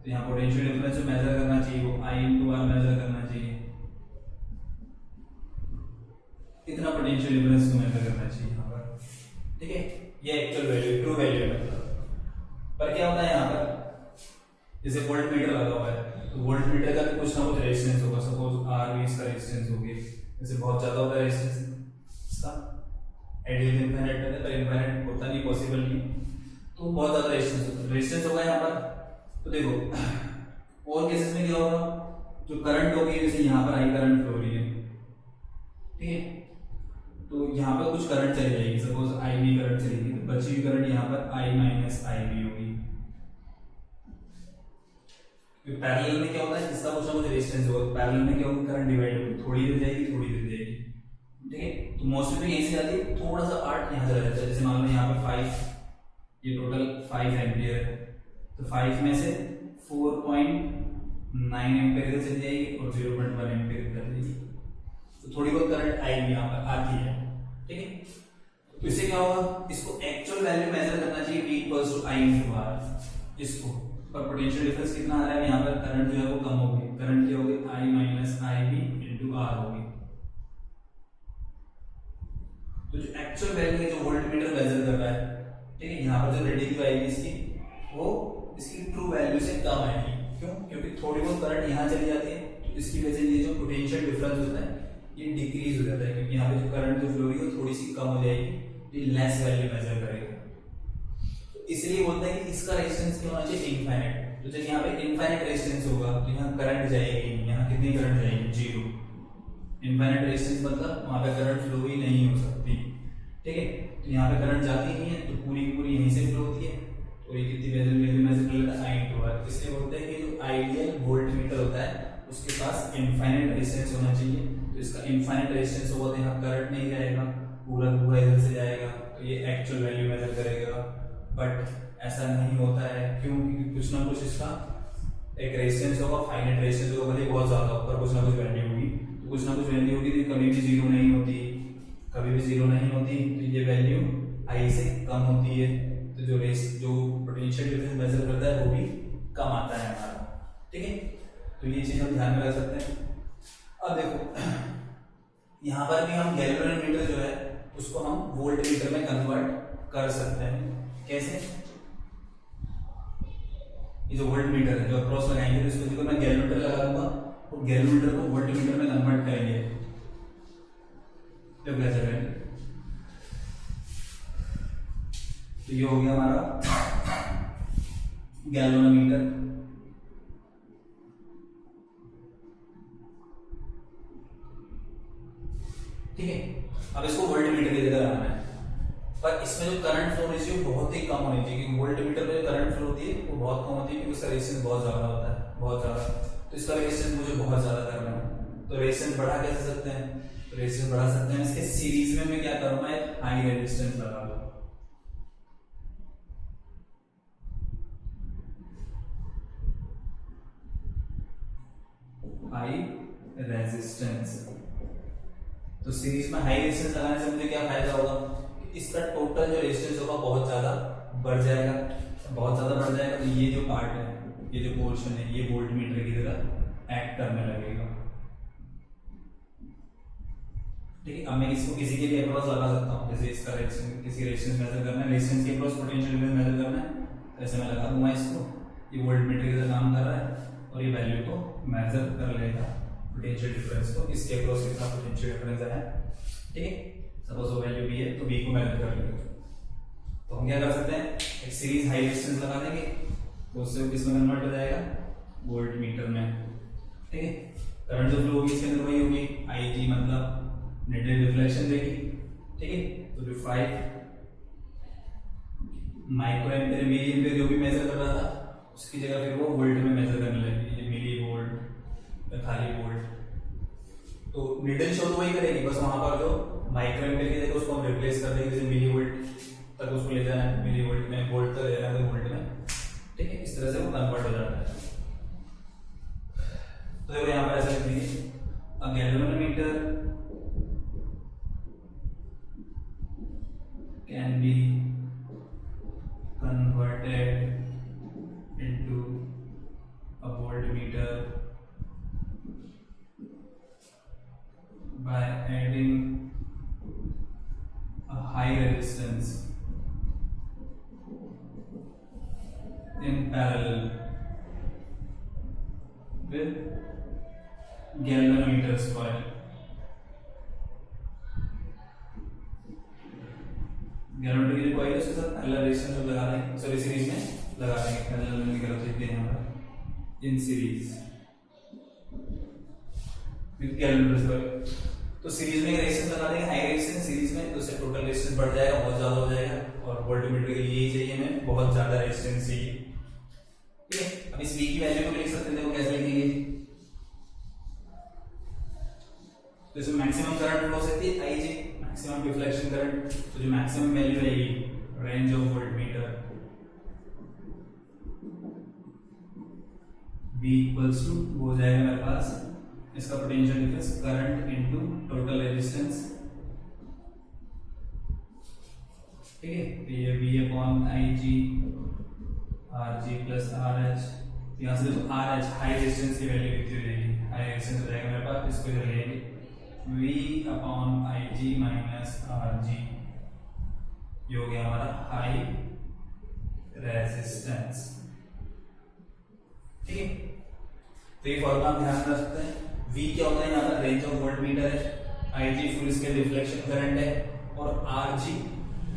तो यहाँ पोटेंशियल डिफरेंस जो मेजर करना चाहिए वो I/R मेजर करना चाहिए। इतना पोटेंशियल डिफरेंस को मेजर करना चाहिए यहाँ पर। ठीक है, ये एक्चुअल वैल्यू ट्रू वैल्यू है मतलब। पर क्या होता है यहाँ पर जैसे वोल्ट मीटर लगा हुआ है तो वोल्ट मीटर का भी कुछ ना कुछ रेजिस्टेंस होगा। सपोज R भी इसका रेजिस्टेंस होगी जैसे बहुत ज्यादा होता है रेजिस्टेंस इसका आइडियल इनफाइनाइट करते हैं, पर इनफाइनाइट होता नहीं, पॉसिबल नहीं, तो बहुत ज्यादा रेजिस्टेंस होगा यहाँ पर। तो देखो और केसेस में क्या होगा, जो करंट होगी, जैसे यहाँ पर आई करंट फ्लो हो रही है, ठीक है, तो यहाँ पर कुछ करंट चली जाएगी, सपोज आई बी करंट चलेगी, तो बची हुई करंट यहाँ पर आई माइनस आई बी होगी। पैरेलल में क्या होता है, इसका कुछ ना कुछ रेजिस्टेंस होगा, पैरेलल में क्या होगा, करंट डिवाइड होगी, थोड़ी देर जाएगी, थोड़ी देर जाएगी, ठीक है। तो मोस्टली तो यहीं से जाती है, थोड़ा सा पार्ट यहाँ चला जाता है, जैसे मान लो यहाँ पर 5, ये टोटल 5 एम्पियर है, तो 5 में से 4.9 एम्पियर इधर चली जाएगी और 0.1 एम्पियर इधर जाएगी, तो थोड़ी बहुत करंट आएगी यहाँ पर, आती है, ठीक है। तो इससे क्या होगा, इसको एक्चुअल वैल्यू मेजर करना चाहिए, V equals to I into R, इसको, पर पोटेंशियल डिफरेंस कितना आ रहा है यहाँ पर, करंट जो है वो कम होगी, करंट क्या होगी, I minus I B into R होगी। तो जो एक्चुअल वैल्यू है, जो वोल्टमीटर मेजर कर रहा है, ठीक है, यहाँ पर जो रीडिंग आएगी इसकी, वो इसकी ट्रू वैल्यू से कम आएगी, क्यों, क्योंकि थोड़ी बहुत करंट यहाँ चली जाती है, तो इसकी वजह से ये जो पोटेंशियल डिफरेंस होता है ये डिक्रीज हो जाता है, क्योंकि यहाँ पे जो करंट जो फ्लो हो रही है थोड़ी सी कम हो जाएगी, ये लेस वैल्यू मेजर करेगा। तो इसलिए बोलते हैं कि इसका रेजिस्टेंस क्या होना चाहिए, इनफाइनाइट। तो जब यहाँ पे इनफाइनाइट रेजिस्टेंस होगा तो यहाँ करंट जाएगी, यहाँ कितनी करंट जाएगी, 0। इनफाइनाइट रेजिस्टेंस मतलब वहाँ पे करंट फ्लो ही नहीं हो सकती, ठीक है। तो यहाँ पे करंट जाती नहीं है, तो पूरी की पूरी यहीं से फ्लो होती है, तो ये कितनी वैल्यू मेजर कर लेता है, I इनटू R। इसलिए बोलते हैं कि जो आइडियल वोल्टमीटर होता है उसके पास इनफाइनाइट रेजिस्टेंस होना चाहिए। तो इसका इनफाइनाइट रेजिस्टेंस होगा तो यहाँ करंट नहीं जाएगा, पूरा पूरा इधर से जाएगा, तो ये एक्चुअल वैल्यू मेजर करेगा। बट ऐसा नहीं होता है, क्यों, क्योंकि कुछ ना कुछ इसका एक रेजिस्टेंस होगा, फाइनाइट रेजिस्टेंस होगा, भले बहुत ज्यादा हो, पर कुछ ना कुछ वैल्यू होगी, तो कुछ ना कुछ वैल्यू होगी, तो कभी भी जीरो नहीं होती, कभी भी जीरो नहीं होती, तो ये वैल्यू आई से कम होती है, तो जो पोटेंशियल डिफरेंस मेजर करता है वो भी कम आता है हमारा, ठीक है। तो ये चीज हम ध्यान में रख सकते हैं। अब देखो यहाँ पर भी हम गैल्वेनोमीटर जो है उसको हम वोल्टमीटर में कन्वर्ट कर सकते हैं, कैसे, ये जो वोल्टमीटर है जो क्रॉस लगाएंगे, तो इसको देखो मैं गैल्वेनोमीटर लगा दूंगा, तो गैल्वेनोमीटर को वोल्टमीटर में कन्वर्ट करेंगे, तो क्या चलेगा, तो ये हो गया हमारा गैल्वेनोमीटर, ठीक है। अब इसको वोल्टमीटर की जगह लगाना है, पर इसमें जो करंट फ्लो रेशियो बहुत ही कम होनी चाहिए, क्योंकि वोल्टमीटर में जो करंट फ्लो होती है वो बहुत कम होती है, क्योंकि उसका रेजिस्टेंस बहुत ज्यादा होता है, बहुत ज्यादा। तो इसका रेजिस्टेंस मुझे बहुत ज्यादा करना है, तो रेजिस्टेंस बढ़ा कैसे सकते हैं, तो रेजिस्टेंस बढ़ा सकते हैं, इसके सीरीज में मैं क्या करूंगा, एक हाई रेजिस्टेंस लगा दूं, हाई रेजिस्टेंस। तो सीरीज में हाई रेजिस्टेंस लगाने से मुझे क्या फायदा होगा, इसका टोटल जो रेजिस्टेंस होगा बहुत ज्यादा बढ़ जाएगा, बहुत ज्यादा बढ़ जाएगा, तो ये जो पार्ट है, ये जो पोर्शन है, ये वोल्टमीटर की तरह एक्ट करने लगेगा, ठीक है। अब मैं इसको किसी के लिए अक्रॉस लगा सकता हूँ, जैसे इसका रेजिस्टेंस, किसी रेजिस्टेंस मेजर करना है, रेजिस्टेंस के अक्रॉस पोटेंशियल डिफरेंस मेजर करना है, ऐसे मैं लगा दूंगा इसको, ये वोल्टमीटर की तरह काम कर रहा है और ये वैल्यू को मेजर कर लेगा, पोटेंशियल डिफरेंस को, इसके अक्रॉस कितना पोटेंशियल डिफरेंस है, ठीक है। सपोज वो वैल्यू भी है, तो V को मेजर कर लेंगे, तो हम क्या कर सकते हैं, एक सीरीज हाई रेजिस्टेंस लगा देंगे, तो उससे वो किसमें कन्वर्ट हो जाएगा, वोल्टमीटर में, ठीक है। करंट जो फ्लो होगी इसके अंदर वही होगी, IG मतलब नेगेटिव रिफ्लेक्शन देगी, ठीक है। तो जो 5 माइक्रो एम्पियर मिली एम्पियर जो भी मेजर कर रहा था, उसकी जगह फिर वो वोल्ट में मेजर करने लगी, ये मिली वोल्ट या खाली वोल्ट, तो निडल शो तो वही करेगी, बस वहां पर जो माइक्रो एम्पियर की जगह उसको हम रिप्लेस कर देंगे, जैसे मिली वोल्ट तक उसको ले जाना है, मिली वोल्ट में, वोल्ट तक ले जाना है वोल्ट में, ठीक है। इस तरह से वो कन्वर्ट हो जाता है। तो देखो यहाँ पर ऐसा लिख दीजिए, अ galvanometer can be converted into a voltmeter by adding a high resistance in parallel with galvanometer's coil. Galvanometer की जो कॉइल है उसके साथ पैरेलल रेजिस्टेंस लगा देंगे, सॉरी सीरीज में लगा देंगे, पैरेलल में निकल सकते हैं यहाँ पर इन सीरीज विद गैलोमीटर। तो सीरीज में रेजिस्टेंस लगा देंगे हाई रेजिस्टेंस सीरीज में, तो उससे टोटल रेजिस्टेंस बढ़ जाएगा, बहुत ज्यादा हो जाएगा, और वोल्टमीटर के लिए यही चाहिए हमें, बहुत ज्यादा रेजिस्टेंस चाहिए। ठीक है, अब इस V की वैल्यू को लिख सकते हैं, देखो कैसे लिखेंगे। तो इसमें मैक्सिमम करंट फ्लो सकती है IG, मैक्सिमम डिफ्लेक्शन करंट, तो जो मैक्सिमम वैल्यू रहेगी range of voltmeter V equals to हो जाएगा मेरे पास इसका potential difference current into total resistance. ठीक है, तो ये V upon IG RG plus RH, यहाँ से देखो RH हाई रेजिस्टेंस की वैल्यू कितनी हो जाएगी, हाई रेजिस्टेंस हो जाएगा मेरे पास, इसको इधर ले आएंगे V upon IG minus RG, ये हो गया हमारा हाई रेजिस्टेंस। ठीक है, तो ये फॉर्मूला आप ध्यान रख सकते हैं। V क्या होता है, यहाँ पर रेंज ऑफ वोल्टमीटर है, IG full scale deflection current है, और RG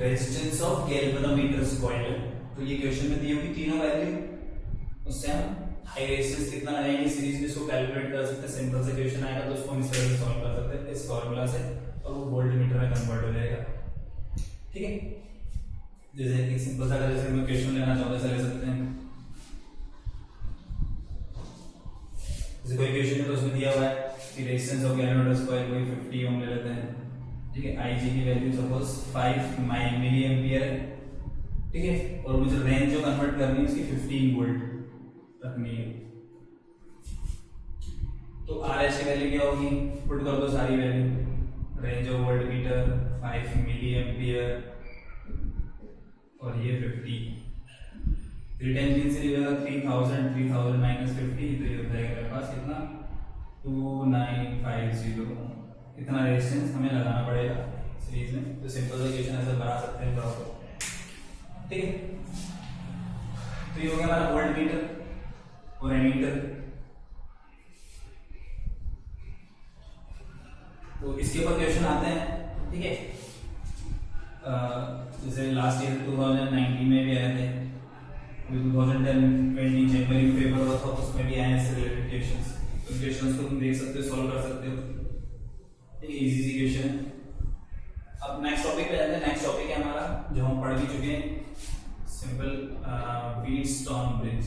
रेजिस्टेंस ऑफ गैल्वेनोमीटर्स कॉइल है। तो ये क्वेश्चन में दी होगी तीनों वैल्यू, उससे हम हाई रेजिस्टेंस कितना लगाएंगे सीरीज में इसको कैलकुलेट कर सकते हैं। सिंपल से क्वेश्चन आएगा तो उसको हम इस तरह से सॉल्व कर सकते हैं इस फॉर्मूला से, और वो वोल्टमीटर में कन्वर्ट हो जाएगा। ठीक है, जैसे एक सिंपल सा जैसे मैं क्वेश्चन लेना चाहूँ ऐसा ले सकते हैं, जैसे कोई क्वेश्चन है तो उसमें दिया हुआ है कि रेजिस्टेंस ऑफ गैल्वेनोमीटर्स कॉइल कोई 50 ओम ले लेते हैं। ठीक है, IG की वैल्यू सपोज 5 मिली एम्पियर है। ठीक है, और मुझे रेंज जो कन्वर्ट करनी है उसकी 15 वोल्ट रखनी है, तो RH की वैल्यू क्या होगी, पुट कर दो सारी value, range of voltmeter 5 milli ampere और ये 50, 3 टाइम्स से लिखेगा 3000 माइनस 50, तो ये हो जाएगा मेरे पास कितना 2950, इतना रेजिस्टेंस हमें लगाना पड़ेगा सीरीज में। तो सिंपल सा क्वेश्चन ऐसा बना सकते हैं प्रॉपर। ठीक है, तो ये हो गया हमारा वोल्टमीटर और एमीटर। तो इसके ऊपर क्वेश्चन आते हैं। ठीक है, जैसे लास्ट ईयर 2019 में भी आए थे, 2020 जनवरी में पेपर हुआ था, उसमें भी आए इससे रिलेटेड क्वेश्चंस। तो क्वेश्चंस को तुम देख सकते हो, सॉल्व कर सकते हो। ठीक है, इजी सी क्वेश्चन। अब नेक्स्ट टॉपिक पे जाते हैं। नेक्स्ट टॉपिक है हमारा जो हम पढ़ भी चुके हैं, सिंपल व्हीटस्टोन ब्रिज।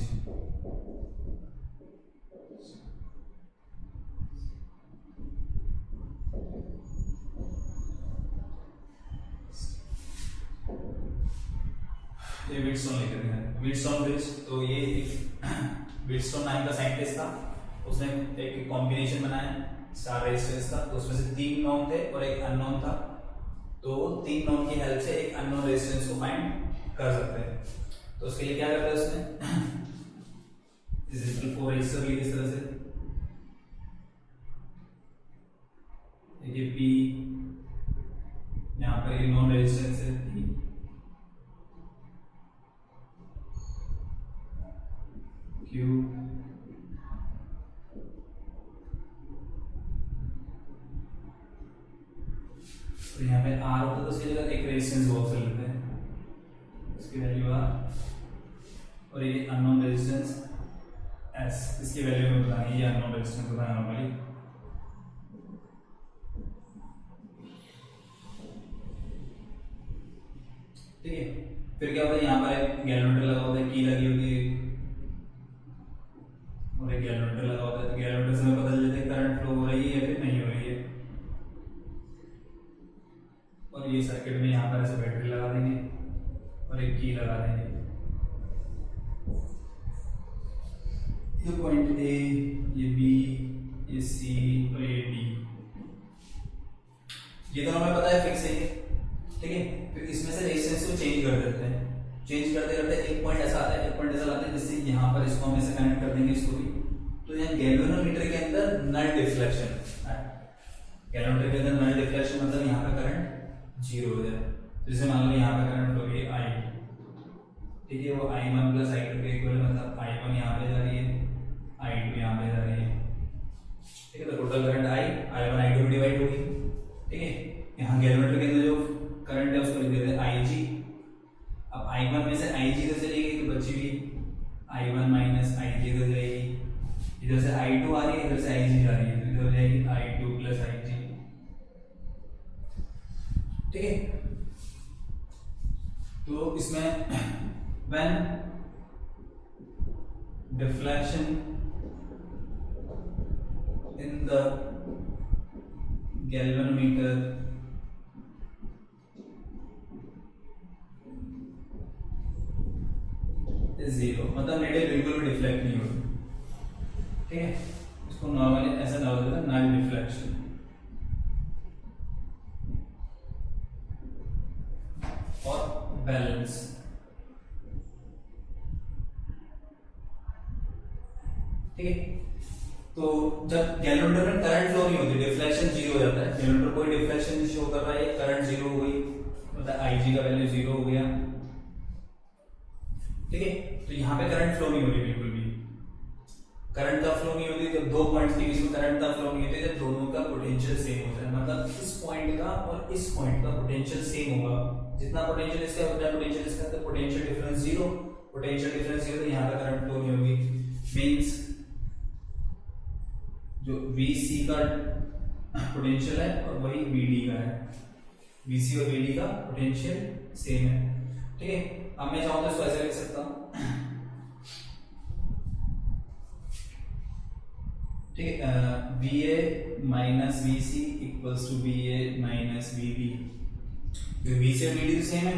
ये व्हीटस्टोन लिख देते हैं, व्हीटस्टोन ब्रिज। तो ये व्हीटस्टोन नाम का साइंटिस्ट था, उसने एक कॉम्बिनेशन बनाया स्टार रेजिस्टेंस का, तो उसमें से 3 नोन थे और एक अननोन था। तो 3 नोन की हेल्प से एक अननोन रेजिस्टेंस को फाइंड कर सकते हैं। तो उसके लिए क्या करता है उसने इज 4 रेजिस्टर लिए इस तरह से, ये P यहाँ पर ये नॉन रेजिस्टेंस है P, Q तो यहाँ पे R होता है, तो उसकी जगह एक रेजिस्टेंस बॉक्स लेते हैं, इसकी वैल्यू R, और ये अननोन रेजिस्टेंस S, इसकी वैल्यू में बतानी, ये अननोन रेजिस्टेंस बताना नॉर्मली। ठीक है, फिर क्या होता है, यहाँ पर एक गैल्वेनोमीटर लगा होता है, की लगी होती है, और एक गैल्वेनोमीटर लगा होता है। तो गैल्वेनोमीटर से हमें पता चल जाता है करंट फ्लो हो रही है या फिर नहीं हो रही है। और ये सर्किट में यहाँ पर ऐसे बैटरी लगा देंगे और एक की लगा देंगे। ये पॉइंट A, ये B, ये C और ये D, ये दोनों हमें पता है फिक्स है। ठीक है, फिर इसमें से रेजिस्टेंस को चेंज कर देते हैं, चेंज करते करते एक पॉइंट ऐसा आता है, एक पॉइंट ऐसा आता है जिससे यहाँ पर इसको हम ऐसे कनेक्ट कर देंगे इसको भी। तो यहाँ गैल्वेनोमीटर के अंदर नल डिफ्लेक्शन, गैल्वेनोमीटर के अंदर नल डिफ्लेक्शन मतलब यहाँ का करंट 0 हो जाए। जैसे मान लो यहाँ पे करंट फ्लो है I, ठीक है, वो I1 प्लस I2 के इक्वल, मतलब I1 यहाँ पे जा रही है, I2 यहाँ पे जा रही है। ठीक है, तो total current I1 I2 divide होगी। ठीक है, यहाँ गैल्वेनोमीटर के अंदर जो करंट है उसको लिख देते हैं IG I1 में से IG इधर चली गई तो बची हुई I1 माइनस IG इधर जाएगी, इधर से I2 आ रही है, इधर से IG जा रही है, तो इधर हो जाएगी I2 प्लस IG। ठीक है, तो इसमें when deflection in the galvanometer is 0, मतलब नीडल बिल्कुल भी डिफ्लेक्ट नहीं होगी। ठीक है, इसको नॉर्मली ऐसा ना होता है नल डिफ्लेक्शन। और बैलेंस, ठीक है, तो जब गैल्वेनोमीटर में करंट फ्लो नहीं होती, डिफ्लेक्शन 0 हो जाता है। गैल्वेनोमीटर कोई डिफ्लेक्शन नहीं शो कर रहा है, करंट 0 हो गई, मतलब IG का वैल्यू 0 हो गया। ठीक है, तो यहाँ पे करंट फ्लो नहीं हो रही बिल्कुल भी। करंट का फ्लो नहीं होती जब दो पॉइंट्स के बीच में करंट का फ्लो नहीं होती जब दोनों का पोटेंशियल सेम होता है, मतलब इस पॉइंट का और इस पॉइंट का पोटेंशियल सेम होगा। जितना पोटेंशियल इसका उतना पोटेंशियल इसका, तो पोटेंशियल डिफरेंस 0, पोटेंशियल डिफरेंस 0, तो यहाँ पे करंट फ्लो नहीं होगी। मींस जो VC का पोटेंशियल है और वही VD का है, VC और VD का पोटेंशियल सेम है। ठीक है, अब मैं चाहूँ तो इसको ऐसे लिख सकता हूँ। ठीक है, VA minus VC equals to VA minus VB। VC और VD तो सेम है,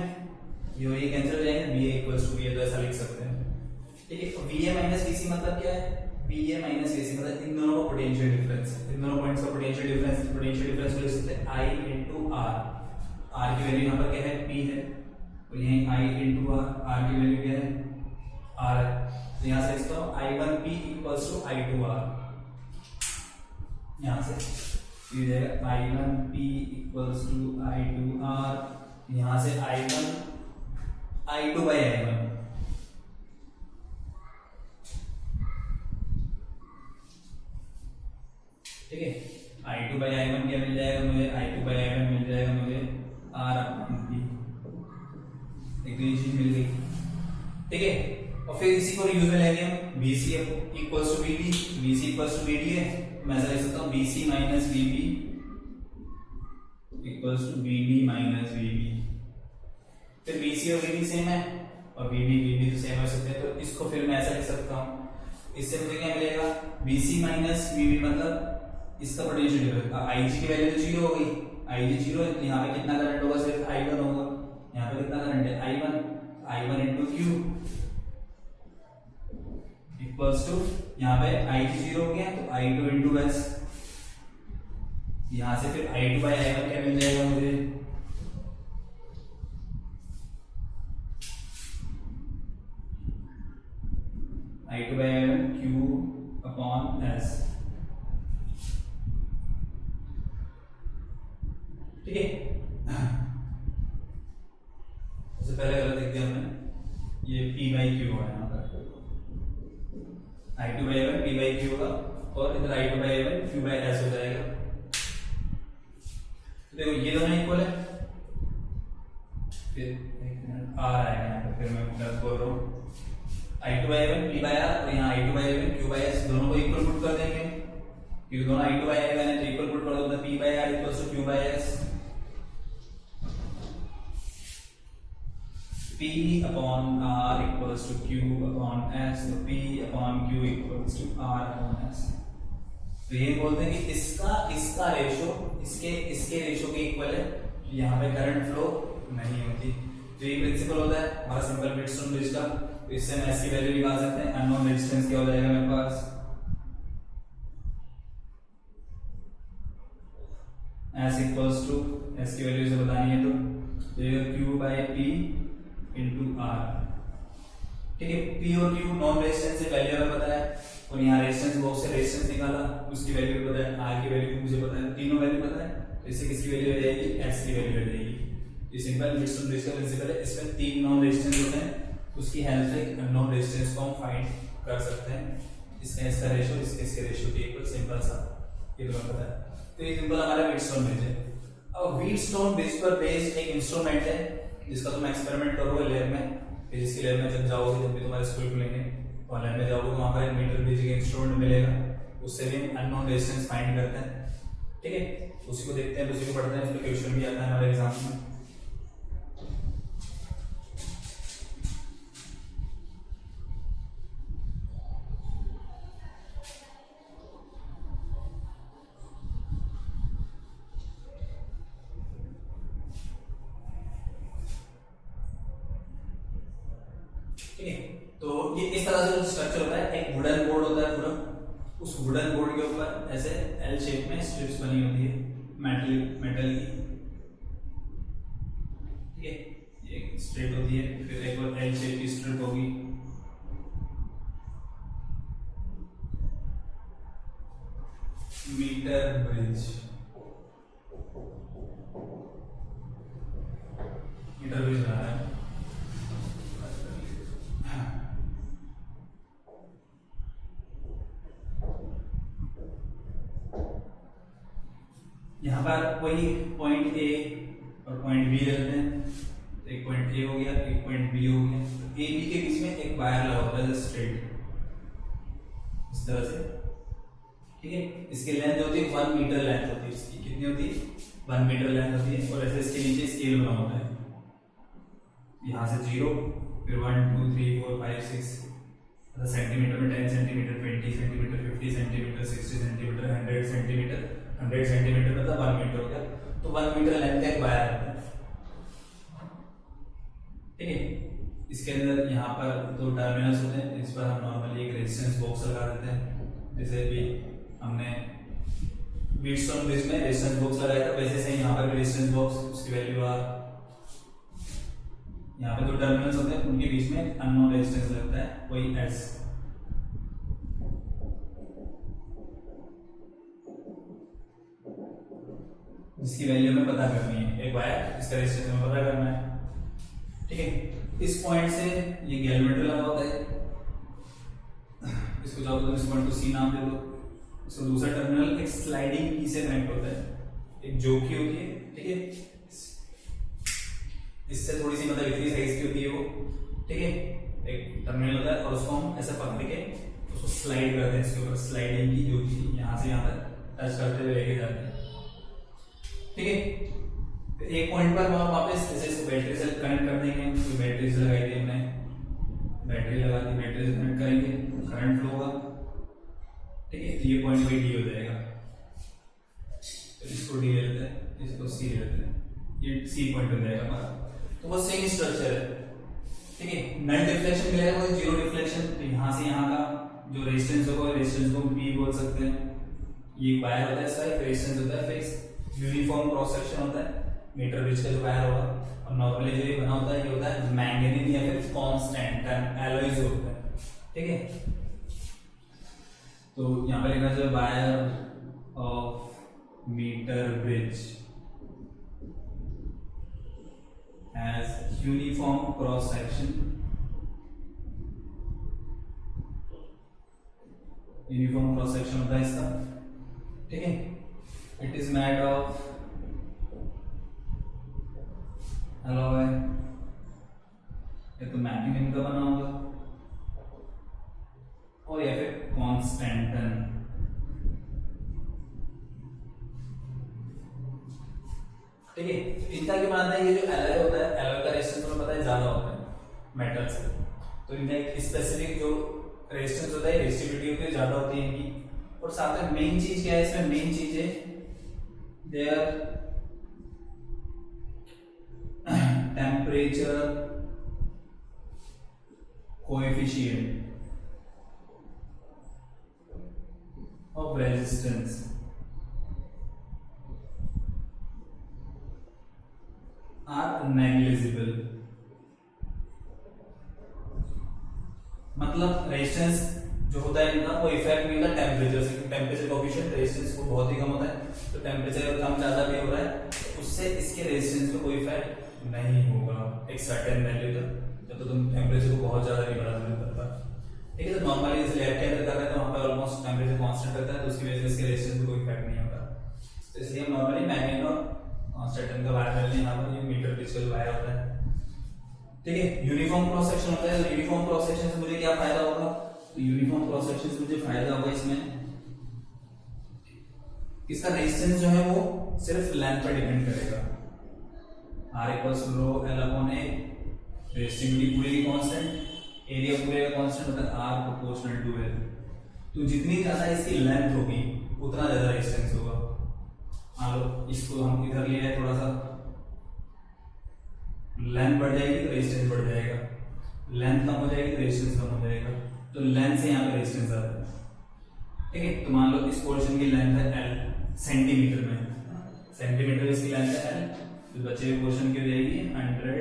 ये कैंसिल हो जाएगा, VA इक्वल्स टू VA, तो ऐसा लिख सकते हैं। ठीक है, तो VA माइनस VC मतलब क्या है? VA माइनस VC मतलब इन दोनों का पोटेंशियल डिफरेंस, इन दोनों पॉइंट्स का पोटेंशियल डिफरेंस को लिख सकते हैं I into R। R की वैल्यू यहाँ पर क्या है? P है, और यहीं I into R की वैल्यू क्या है? R है। तो यहाँ से लिखता हूँ I1P इक्वल्स टू I2R। यहाँ से ये जाएगा I1P इक्वल्स टू I2R, यहाँ से I2 by I1। ठीक है, I2 by I1 क्या मिल जाएगा मुझे? I2 by I1 मिल जाएगा मुझे R अपॉन P। एक तो ये चीज मिल गई। ठीक है, और फिर इसी को यूज में लेंगे हम VC equals to VD, VC equals to VD है, मैं ऐसा लिख सकता हूँ VC minus VB equals to VD minus VB। फिर VC और VD सेम है और VB तो सेम हो सकते हैं, तो इसको फिर मैं ऐसा लिख सकता हूँ। इससे मुझे क्या मिलेगा? VC माइनस VB मतलब इसका पोटेंशियल डिफरेंस, IG की वैल्यू तो 0 हो गई, IG 0 है, यहाँ पे कितना करंट होगा? सिर्फ I1 होगा। यहाँ पे कितना करंट है? I1 into Q equals to, यहाँ पे IG 0 हो गया तो I2 into S। यहाँ से फिर I2 by I1 क्या मिल जाएगा मुझे? I2 by I1 Q upon S। ठीक है, सबसे पहले गलत लिख दिया हमने, ये P by Q होगा यहाँ पर, I2 by I1 P by Q होगा, और इधर I2 by I1 Q by S हो जाएगा। तो देखो ये दोनों इक्वल है, फिर R आएगा यहाँ पर, फिर मैं गलत बोल रहा हूँ। I2 by I1 P by R और यहाँ I2 by I1 Q by S, दोनों को इक्वल पुट कर देंगे, क्योंकि दोनों I2 by I1 है तो इक्वल पुट कर दो, तो P by R equals to Q by S। P upon R equals to Q upon S, तो P upon Q equals to R upon S। तो ये बोलते हैं कि इसका रेशो इसके रेशो के इक्वल है, यहाँ पे करंट फ्लो नहीं होती। तो ये प्रिंसिपल होता है हमारा सिंपल व्हीटस्टोन ब्रिज का। तो इससे हम S की वैल्यू निकाल सकते हैं। अननोन रेजिस्टेंस क्या हो जाएगा मेरे पास? S इक्वल्स टू, S की वैल्यू से बतानी है तो ये Q by P into R। ठीक है, P और Q नॉन रेजिस्टेंस से वैल्यू हमें पता है, और यहाँ रेजिस्टेंस बॉक्स से रेजिस्टेंस निकाला, उसकी वैल्यू पता है, R की वैल्यू मुझे पता है, तीनों वैल्यू पता है, तो इससे किसकी वैल्यू आ जाएगी? S की वैल्यू आ जाएगी। ये सिंपल व्हीटस्टोन ब्रिज का प्रिंसिपल है। इसमें तीन नॉन रेजिस्टेंस होते हैं, उसकी हेल्प से नॉन रेजिस्टेंस को हम फाइंड कर सकते हैं। इसका इसका रेशियो इसके रेशियो के इक्वल, सिंपल सा, ये तो पता है। तो ये सिंपल हमारा व्हीटस्टोन ब्रिज है। अब व्हीटस्टोन ब्रिज पर बेस्ड एक इंस्ट्रूमेंट है जिसका तुम एक्सपेरिमेंट करोगे लैब में, फिजिक्स की लैब में जब जाओगे, जब भी तुम्हारे स्कूल खुलेंगे और लैब में जाओगे, वहाँ पर एक मीटर ब्रिज का इंस्ट्रूमेंट मिलेगा, उससे भी अननोन रेजिस्टेंस फाइंड करते हैं। ठीक है, उसी को देखते हैं, उसी को पढ़ते हैं, उस पर क्वेश्चन भी आता है हमारे एग्जाम में। ठीक है, तो ये इस तरह से स्ट्रक्चर होता है। एक वुडन बोर्ड होता है पूरा, उस वुडन बोर्ड के ऊपर ऐसे एल शेप में स्ट्रिप्स बनी होती है मेटल की। ठीक है, ये स्ट्रेट होती है, फिर एक और एल शेप की स्ट्रिप होगी, मीटर ब्रिज। मीटर ब्रिज बना रहा है। यहाँ पर वही पॉइंट ए और पॉइंट बी रखते हैं, तो एक पॉइंट ए हो गया, एक पॉइंट बी हो गया, तो ए बी के बीच में एक वायर लगा होता है स्ट्रेट इस तरह से। ठीक है, इसकी लेंथ होती है 1 मीटर लेंथ होती है, इसकी कितनी होती है 1 मीटर लेंथ होती है। और ऐसे इसके नीचे स्केल बना होता है, यहाँ से 0, फिर 1 2 3 4 5 6, सेंटीमीटर में 10 centimetre, 20 centimetre, 50 centimetre, 60 centimetre, 100 centimetre. 100 centimetre मतलब 1 मीटर हो गया, तो 1 मीटर लेंथ का एक वायर होता है। ठीक है, इसके अंदर यहाँ पर 2 टर्मिनल्स होते हैं, इस पर हम नॉर्मली एक रेजिस्टेंस बॉक्स लगा देते हैं। जैसे भी हमने व्हीटस्टोन ब्रिज में रेजिस्टेंस बॉक्स लगाया था, वैसे से यहाँ पर भी रेजिस्टेंस बॉक्स, उसकी वैल्यू आर। यहाँ पे 2 टर्मिनल्स होते हैं, उनके बीच में अननोन रेजिस्टेंस लगता है, वही एस। जिसकी वैल्यू हमें पता करनी है, एक वायर इसका रेजिस्टेंस हमें पता करना है। ठीक है, इस पॉइंट से ये गैल्वेमीटर लगा होता है, इसको चाहो तो इस पॉइंट को सी नाम दे दो। इसका दूसरा टर्मिनल एक स्लाइडिंग की से कनेक्ट होता है, एक जोकी होती है। ठीक है, इससे थोड़ी सी मतलब इतनी साइज की होती है वो। ठीक है, एक टर्मिनल होता है और उसको हम ऐसे पकड़ के उसको स्लाइड करते हैं, इसके ऊपर स्लाइडिंग की जो कि यहाँ से यहाँ तक टच करते हुए लेके जाते हैं। ठीक है, एक पॉइंट पर वापस जैसे इसको बैटरी से कनेक्ट कर देंगे, तो बैटरी से लगाई थी हमने, बैटरी लगा दी, बैटरी से कनेक्ट करेंगे, करंट फ्लो होगा। ठीक है, तो ये पॉइंट भी डी हो जाएगा, तो इसको डी ले लेते हैं, इसको सी ले लेते हैं, ये सी पॉइंट हो जाएगा हमारा। तो वो सेम स्ट्रक्चर है। ठीक है, नल डिफ्लेक्शन मिलेगा, कोई जीरो डिफ्लेक्शन, तो यहाँ से यहाँ का जो रेजिस्टेंस होगा, रेजिस्टेंस को पी बोल सकते हैं। ये वायर होता है, इसका एक रेजिस्टेंस होता है फिक्स, यूनिफॉर्म क्रॉस सेक्शन होता है मीटर ब्रिज का जो वायर होगा। और नॉर्मली जो ये बना होता है, ये होता है मैंगनीज या फिर कांस्टेंट एलॉयज होता है। ठीक है, तो यहाँ पर लिखना चाहिए wire of meter bridge has uniform cross section, uniform cross section होता है इसका। ठीक है, it is made of alloy, ये तो मैग्नीशियम का बना होगा, और या फिर कॉन्स्टेंटन। ठीक है, इनका क्या बनाता है, ये जो एलॉय होता है, एलॉय का रेजिस्टेंस हमें पता है ज्यादा होता है मेटल से, तो इनका एक स्पेसिफिक जो रेजिस्टेंस होता है, रेजिस्टिविटी होती है, ज्यादा होती है इनकी। और साथ में मेन चीज क्या है इसमें, मेन चीज है their temperature coefficient of resistance are negligible. मतलब रेजिस्टेंस जो होता है इनका वो इफेक्ट नहीं होता टेम्परेचर से, क्योंकि टेम्परेचर कोएफिशिएंट रेजिस्टेंस को बहुत ही कम होता है, तो टेम्परेचर कम ज्यादा भी हो रहा है तो उससे इसके रेजिस्टेंस पे कोई इफेक्ट नहीं होगा एक सर्टेन वैल्यू तक, जब तो तुम टेम्परेचर को बहुत ज्यादा नहीं बढ़ा सकता। ठीक है, तो नॉर्मली इस लैब के अंदर कर रहे हैं तो वहां पर ऑलमोस्ट टेम्परेचर कांस्टेंट रहता है, तो उसकी वजह से इसके रेजिस्टेंस पे कोई इफेक्ट नहीं होता। तो इसलिए हम नॉर्मली मैग्नेट और कॉन्स्टेंट का वायर डालते हैं, यहाँ पर ये मीटर ब्रिज का वायर होता है। ठीक है। यूनिफॉर्म क्रॉस सेक्शन होता है, तो यूनिफॉर्म क्रॉस सेक्शन से मुझे क्या फायदा होगा, तो यूनिफॉर्म क्रॉस सेक्शन से मुझे फायदा होगा इसमें, इसका रेजिस्टेंस जो है वो सिर्फ लेंथ पर डिपेंड करेगा। R equals rho L upon A, resistivity पूरी की कांस्टेंट, एरिया पूरे का कांस्टेंट होता है R प्रोपोर्शनल टू L। तो जितनी ज्यादा इसकी लेंथ होगी उतना ज्यादा रेजिस्टेंस होगा। मान लो इसको हम इधर ले आए, थोड़ा सा लेंथ बढ़ जाएगी तो रेजिस्टेंस बढ़ जाएगा, लेंथ कम हो जाएगी तो रेजिस्टेंस कम हो जाएगा। तो लेंथ से यहाँ पे रेजिस्टेंस आता है, ठीक है। तो मान लो इस पोर्शन की लेंथ है L सेंटीमीटर में, सेंटीमीटर इसकी लेंथ है L, तो बचे हुए पोर्शन की हो जाएगी 100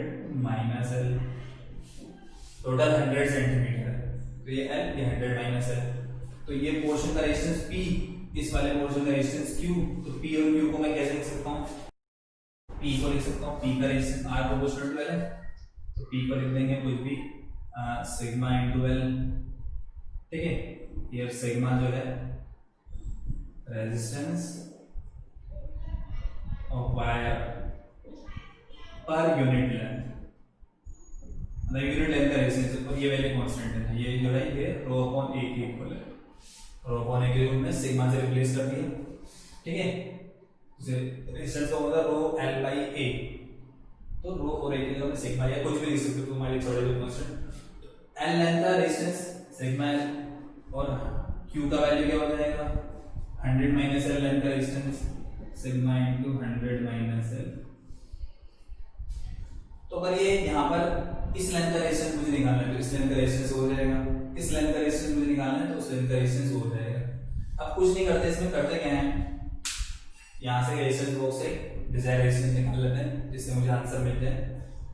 माइनस L, टोटल 100 सेंटीमीटर है, तो ये L, ये 100 माइनस L। तो ये पोर्शन का रेजिस्टेंस P, इस वाले पोर्शन का रेजिस्टेंस Q। तो P और Q को मैं कैसे लिख सकता हूँ, P को लिख सकता हूँ, P का resistance R proportional to L है, तो P को लिख देंगे कुछ भी सिग्मा इनटू L, ठीक है। ये सिग्मा जो है resistance of wire per unit length, मतलब यूनिट लेंथ का रेजिस्टेंस, और ये वैल्यू कांस्टेंट है, ये जो है ये रो अपॉन A के इक्वल है, रो अपॉन A के रूप में सिग्मा से रिप्लेस कर दिया, ठीक है। रेजिस्टेंस का होगा रो L बाई A, तो रो और A की जगह सिग्मा या कुछ भी लिख सकते हो तुम्हारी थोड़े बहुत कांस्टेंट। L लेंथ का रेजिस्टेंस सिग्मा L, और Q का वैल्यू क्या हो जाएगा 100 माइनस L लेंथ का resistance, sigma into 100 minus L। तो अगर ये यहाँ पर इस लेंथ का रेजिस्टेंस मुझे निकालना है तो इस लेंथ का रेजिस्टेंस हो जाएगा, इस लेंथ का रेजिस्टेंस मुझे निकालना है तो उस लेंथ का रेजिस्टेंस हो जाएगा। अब कुछ नहीं करते, इसमें करते क्या है, यहाँ से रेजिस्टेंस बॉक्स से डिजायर रेजिस्टेंस निकाल लेते हैं जिससे मुझे आंसर मिल जाए,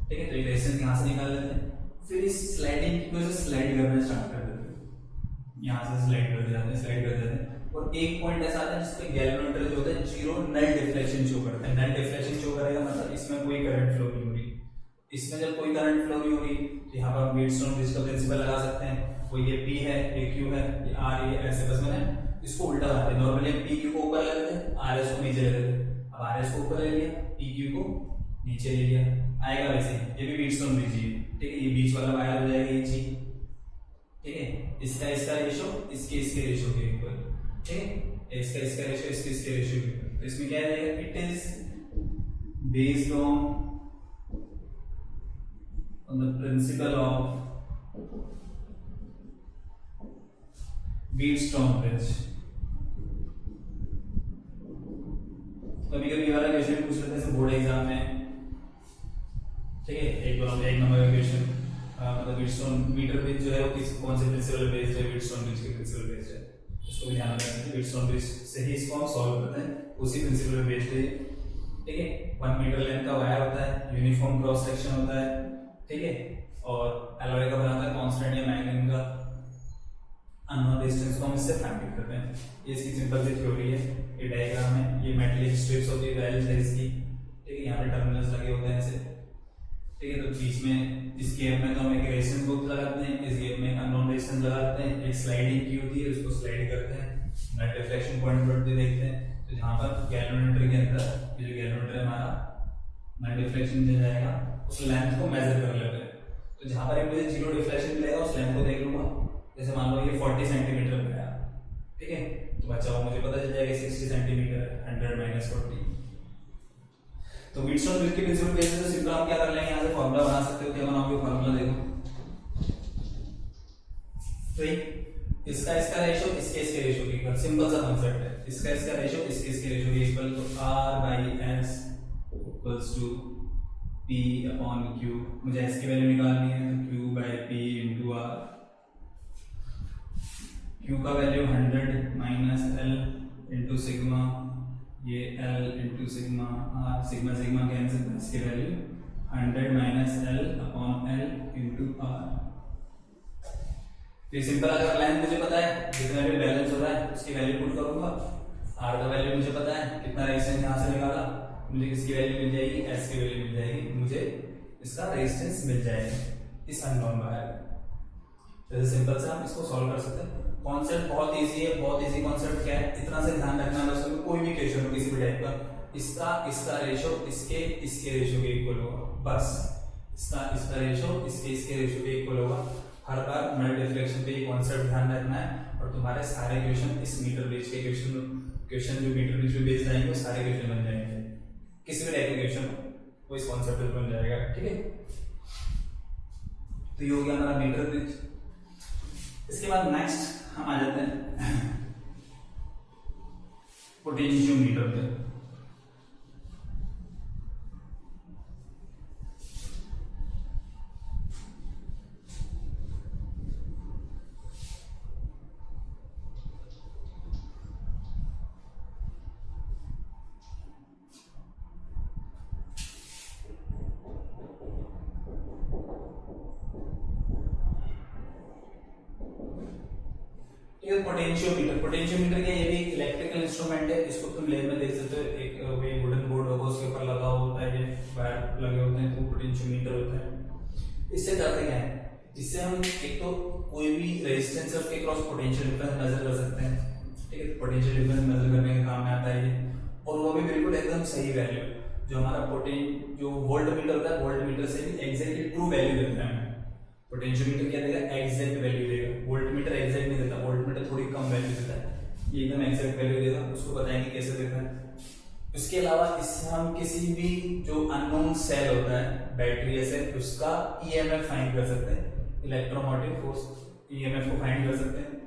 ठीक है। तो ये रेजिस्टेंस यहाँ से निकाल लेते हैं, फिर इस स्लाइडिंग की वजह से स्लाइड करना स्टार्ट कर देते हैं, यहाँ से स्लाइड करते जाते हैं, स्लाइड करते जाते हैं, और एक पॉइंट ऐसा आता है जिसपे गैल्वेनोमीटर जो होता है जीरो नल डिफ्लेक्शन शो करता है। नल डिफ्लेक्शन शो करेगा मतलब इसमें कोई करंट फ्लो नहीं हो रही, इसमें जब कोई करंट फ्लो नहीं हो रही तो यहाँ पर हम व्हीटस्टोन ब्रिज का प्रिंसिपल लगा सकते हैं, वो ये P है, ये Q है, ये R, ये ऐसे बस मैंने इसको उल्टा बनाते हैं, नॉर्मली P Q को ऊपर ले लेते हैं, RS को नीचे ले लेते हैं, अब RS को ऊपर ले लिया, P Q को नीचे ले लिया, आएगा वैसे ये भी व्हीटस्टोन ब्रिज ही है, ठीक है। ये बीच वाला वायर हो जाएगा ये G, ठीक है। इसका रेशियो इसके रेशियो के इक्वल, ठीक है। इसका रेशियो इसके रेशियो के इक्वल, तो इसमें क्या रहेगा, it is based on the principle of Wheatstone bridge। कभी कभी वाला क्वेश्चन पूछ लेते हैं बोर्ड एग्जाम में, ठीक है। एक नंबर का क्वेश्चन, मतलब व्हीटस्टोन मीटर ब्रिज जो है वो कौन से प्रिंसिपल बेस्ड है, व्हीटस्टोन ब्रिज के प्रिंसिपल बेस्ड है, इसको भी ध्यान रखना है। व्हीटस्टोन ब्रिज से ही इसको हम सॉल्व करते हैं, उसी प्रिंसिपल पे बेस्ड है, ठीक है। 1 मीटर लेंथ का वायर होता है, यूनिफॉर्म क्रॉस सेक्शन होता है, ठीक है, और एलॉय का बनाता है कांस्टेंट या मैग्नेट का अननोन रेजिस्टेंस को हम इससे फाइंड करते हैं। ये इसकी सिंपल सी थ्योरी है, ये डायग्राम है, ये मेटलिक स्ट्रिप्स होती है वैल्यूज है इसकी, ठीक है। यहाँ पे टर्मिनल्स लगे होते हैं ऐसे, ठीक है। तो बीच में इस गैप में तो हम एक रेजिस्टेंस बॉक्स लगाते हैं, इस गैप में एक अननोन रेजिस्टेंस लगाते हैं, एक स्लाइडिंग की होती है उसको स्लाइड करते हैं, नेट डिफ्लेक्शन पॉइंट पर भी देखते हैं। तो जहाँ पर गैल्वेनोमीटर के अंदर ये जो गैल्वेनोमीटर है हमारा नेट डिफ्लेक्शन मिल जाएगा, उस लेंथ को मेजर कर लेते हैं। तो जहां पर मुझे जीरो डिफ्लेक्शन मिलेगा उस लेंथ को देख लूंगा, जैसे मान लो ये 40 सेंटीमीटर पे है, ठीक है। तो बच्चा वो मुझे पता चल जाएगा 60 सेंटीमीटर, 100 माइनस 40। तो व्हीटस्टोन ब्रिज के प्रिंसिपल बेसिस पे सिंपल हम क्या कर लेंगे, यहाँ से फार्मूला बना सकते हो, क्या बनाओगे फार्मूला देखो, तो इसका रेशियो इसके रेशियो के इक्वल, सिंपल सा कांसेप्ट है, इसका रेशियो इसके रेशियो के इक्वल, तो R/S equals to P upon Q, मुझे S की वैल्यू निकालनी है तो Q/P इंटू R, Q का value 100 minus L into sigma, ये L into sigma R, sigma cancel, इसकी value 100 minus L upon L into R। तो सिंपल, अगर लाइन मुझे पता है जितना भी बैलेंस हो रहा है उसकी वैल्यू पुट करूंगा, R का वैल्यू मुझे पता है, कितना रेजिस्टेंस यहाँ से निकाला, मुझे किसकी वैल्यू मिल जाएगी, S की वैल्यू मिल जाएगी, मुझे इसका रेजिस्टेंस मिल जाएगा इस अननोन वायर में। तो सिंपल से हम इसको सॉल्व कर सकते हैं। कॉन्सेप्ट बहुत इजी है, बहुत इजी कॉन्सेप्ट क्या है, इतना से ध्यान रखना है, उसमें कोई भी क्वेश्चन हो किसी भी टाइप का, इसका रेशियो इसके रेशियो के इक्वल होगा, बस इसका रेशो इसके रेशो पे इक्वल होगा। हर बार नल डिफ्लेक्शन पे ये कॉन्सेप्ट ध्यान रखना है और तुम्हारे सारे क्वेश्चन इस मीटर ब्रिज के क्वेश्चन जो मीटर ब्रिज पे बेस्ड आएंगे वो सारे क्वेश्चन बन जाएंगे। किसी भी टाइप के क्वेश्चन वो इस कॉन्सेप्ट पे बन जाएगा। ठीक है, तो ये हो गया हमारा मीटर ब्रिज। इसके बाद नेक्स्ट हम आ जाते हैं पोटेंशियोमीटर पे। पोटेंशियोमीटर क्या, ये भी इलेक्ट्रिकल इंस्ट्रूमेंट है। इसको तुम लैब में देख सकते हो, एक वही वुडन बोर्ड होगा उसके ऊपर लगा होता है, ये वायर लगे होते हैं, तो पोटेंशियोमीटर होता है। इससे करते क्या है, इससे हम एक तो कोई भी रेजिस्टेंस है उसके क्रॉस पोटेंशियल डिफरेंस मेजर कर सकते हैं। ठीक है, पोटेंशियल डिफरेंस मेजर करने के काम में आता है ये, और वो भी बिल्कुल एकदम सही वैल्यू जो हमारा जो वोल्ट मीटर होता है, वोल्ट मीटर से भी एग्जैक्टली ट्रू वैल्यू देता है। पोटेंशियोमीटर क्या देगा, एग्जैक्ट वैल्यू देगा। वोल्ट मीटर एग्जैक्ट नहीं देता, वोल्ट मीटर थोड़ी कम वैल्यू देता है, ये एकदम एग्जैक्ट वैल्यू देगा। उसको बताएंगे कैसे देता है। इसके अलावा इससे हम किसी भी जो अननोन सेल होता है, बैटरी या सेल, उसका ईएमएफ फाइंड कर सकते हैं, इलेक्ट्रोमोटिव फोर्स ईएमएफ को फाइंड कर सकते हैं।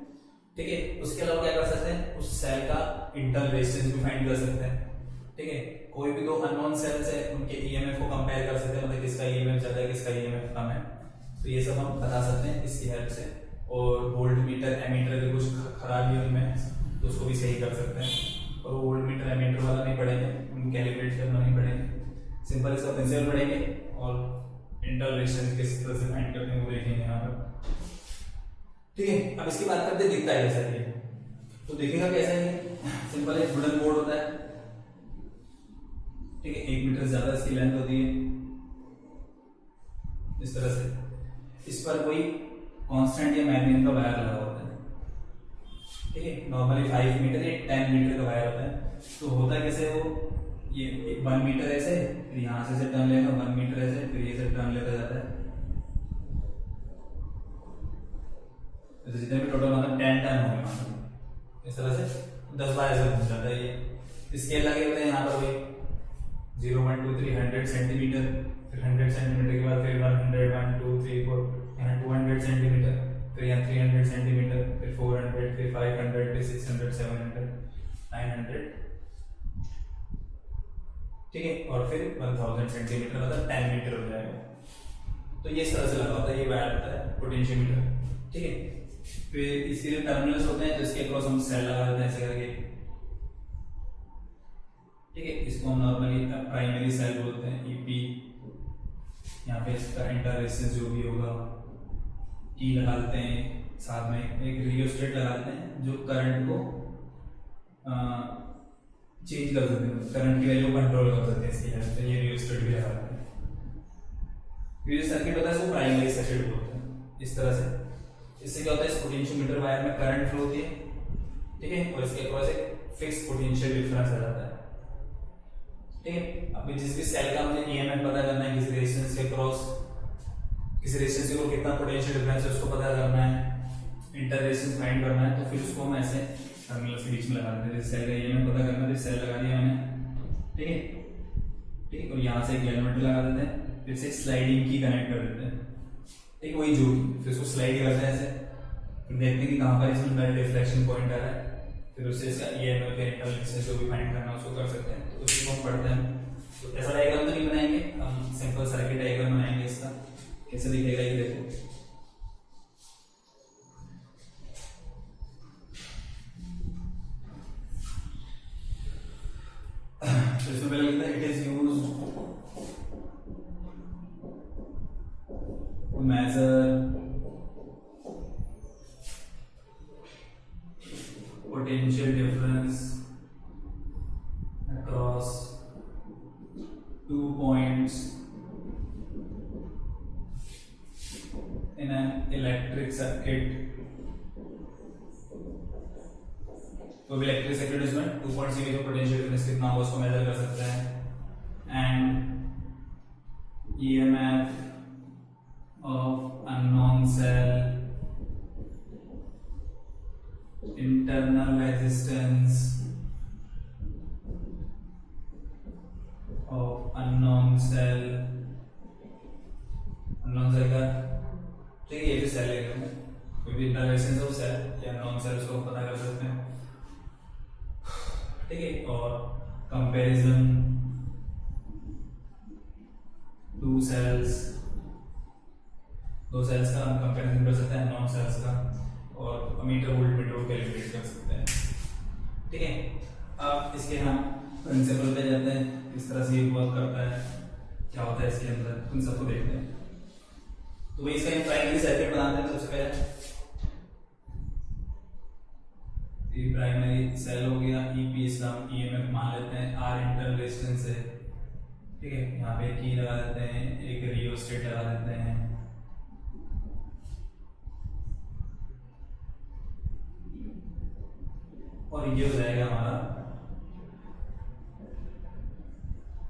ठीक है, उसके अलावा क्या कर सकते हैं, उस सेल का इंटरनल रेजिस्टेंस भी फाइंड कर सकते हैं। ठीक है, कोई भी दो अननोन सेल्स है उनके ईएमएफ को कंपेयर कर सकते हैं, मतलब किसका ईएमएफ ज्यादा है किसका ईएमएफ कम है, तो ये सब हम बता सकते हैं इसकी हेल्प से। और वोल्ट मीटर एमीटर के कुछ खराबी है उनमें, तो उसको भी सही कर सकते हैं। और वो वोल्ट मीटर एमीटर वाला नहीं पढ़ेंगे, उनको कैलिब्रेट करना नहीं पड़ेंगे, सिंपल इसका प्रिंसिपल पढ़ेंगे और इंटरनल रेजिस्टेंस किस तरह से फाइंड करते हैं वो देखेंगे यहाँ पर। ठीक है, अब इसकी बात करते हैं दिखता है कैसा है, तो दिखेगा कैसा है, सिंपल है, वुडन बोर्ड होता है। ठीक है, 1 मीटर ज्यादा इसकी लेंथ होती है इस तरह से। इस पर कोई कांस्टेंट या मैग्नेट का वायर लगा होता है। ठीक है, नॉर्मली 5 मीटर या 10 मीटर का वायर होता है। तो होता कैसे, वो ये 1 मीटर ऐसे, फिर यहां से टर्न लेगा, 1 मीटर ऐसे, फिर ये से टर्न लेता जाता है। तो जितने भी टोटल मतलब 10 टर्न होंगे इस तरह से, 10 बार ऐसे घूम जाता है। ये स्केल लगे होते हैं यहाँ पर वही 0 1 2 3 100 सेंटीमीटर, फिर 100 सेंटीमीटर के बाद फिर 100 1 2 3 4, यहाँ 200 सेंटीमीटर, फिर यहाँ 300 सेंटीमीटर, फिर 400, फिर 500, फिर 600, 700, 900। ठीक है, और फिर 1000 सेंटीमीटर मतलब 10 मीटर हो जाएगा। तो ये इस तरह से लगा होता है, ये वायर होता है पोटेंशियोमीटर। ठीक है, फिर इसके लिए टर्मिनल्स होते हैं जिसके अक्रॉस हम सेल लगा देते हैं ऐसे करके। ठीक है, इसको हम नॉर्मली प्राइमरी सेल बोलते हैं, ईपी। यहाँ पे इसका इंटर रेजिस्टेंस जो भी होगा ई लगा देते हैं, साथ में एक रियोस्टेट लगा देते हैं जो करंट को चेंज कर सकते हैं, करंट की वैल्यू कंट्रोल कर सकते हैं इसकी हेल्प से। ये रियोस्टेट भी लगा देते हैं। ये जो सर्किट होता है इसको प्राइमरी सर्किट बोलते हैं इस तरह से। इससे क्या होता है, इस पोटेंशियोमीटर वायर में करंट फ्लो होती है। ठीक है, और इसके अक्रॉस एक फिक्स पोटेंशियल डिफरेंस आ जाता है। ठीक है, अभी जिस भी सेल का मुझे ईएमएफ पता करना है, किसी रेजिस्टेंस के क्रॉस, किसी रेजिस्टेंस के ऊपर कितना पोटेंशियल डिफरेंस है उसको पता करना है, इंटर रेजिस्टेंस फाइंड करना है, तो फिर उसको हम ऐसे टर्मिनल्स के बीच में लगा देते हैं। जैसे सेल का ईएमएफ पता करना है, सेल लगा दिया मैंने। ठीक है, ठीक है, और यहाँ से एक एलिमेंट लगा देते हैं, फिर से स्लाइडिंग की कनेक्ट कर देते हैं। ठीक, वही जो फिर उसको स्लाइड करते हैं ऐसे, फिर देखते हैं कि कहाँ पर इसमें नल डिफ्लेक्शन पॉइंट आ रहा है, फिर उससे इसका ईएमएफ या इंटरनल रेजिस्टेंस जो भी फाइंड करना है उसको कर सकते हैं। तो उसको हम पढ़ते हैं। तो ऐसा डायग्राम तो नहीं बनाएंगे हम, सिंपल सर्किट डायग्राम बनाएंगे। इसका कैसे दिखेगा ये देखो। तो इसमें पहले लिखता है, it is used to measure potential difference across 2 points in an electric circuit। तो इलेक्ट्रिक सर्किट इसमें 2 पॉइंट्स के बीच पोटेंशियल डिफरेंस कितना होगा उसको मेजर कर सकते हैं। And EMF of unknown cell, internal resistance of unknown cell का ठीक है, ये भी सेल लेगा कोई भी इंटरनल रेजिस्टेंस ऑफ सेल या नॉन सेल उसको पता कर सकते हैं, ठीक है। और कंपैरिजन टू सेल्स, दो सेल्स का हम कंपैरिजन कर सकते हैं नॉन सेल्स का, और मीटर वोल्टमीटर को कैलकुलेट कर सकते हैं, ठीक है। अब इसके हम प्रिंसिपल पे जाते हैं, किस तरह से ये वर्क करता है, क्या होता है इसके अंदर, उन सबको देखते हैं। तो वही इसका प्राइमरी सर्किट बनाते हैं। सबसे पहले ये प्राइमरी सेल हो गया, ईपी इसका हम ईएमएफ मान लेते हैं, आर इंटरनल रेजिस्टेंस है, ठीक है। यहाँ पे की लगा देते हैं, एक रियोस्टेट लगा देते हैं, और ये हो जाएगा हमारा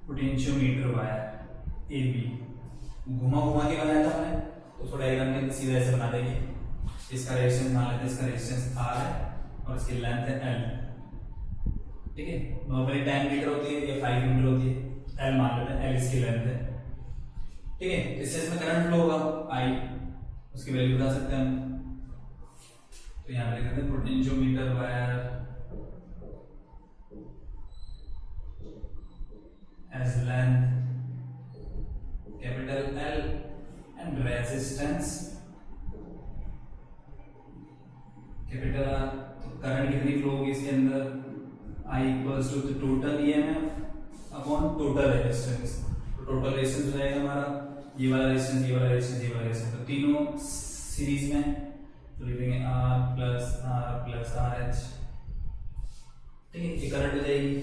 पोटेंशियोमीटर वायर ए बी। घुमा घुमा के बनाया था हमने, तो थोड़ा डायग्राम के सीधा ऐसे बना देंगे। इसका रेजिस्टेंस मान लेते हैं, इसका रेजिस्टेंस आर है और इसकी लेंथ है एल, ठीक है। नॉर्मली 10 मीटर होती है या 5 मीटर होती है, एल मान लेते हैं, एल इसकी लेंथ है, ठीक है। इससे इसमें करंट फ्लो होगा आई, उसकी वैल्यू बता सकते हैं हम। तो यहाँ पे लिख देते हैं potentiometer wire as length capital L and resistance capital R। तो करंट कितनी फ्लो होगी इसके अंदर, I equals to the total EMF upon total resistance. तो टोटल रेजिस्टेंस हो जाएगा हमारा ये वाला रेजिस्टेंस, ये वाला रेजिस्टेंस, ये वाला रेजिस्टेंस, तो तीनों सीरीज में, तो लिख देंगे R प्लस RH, ठीक है। ये करंट हो जाएगी।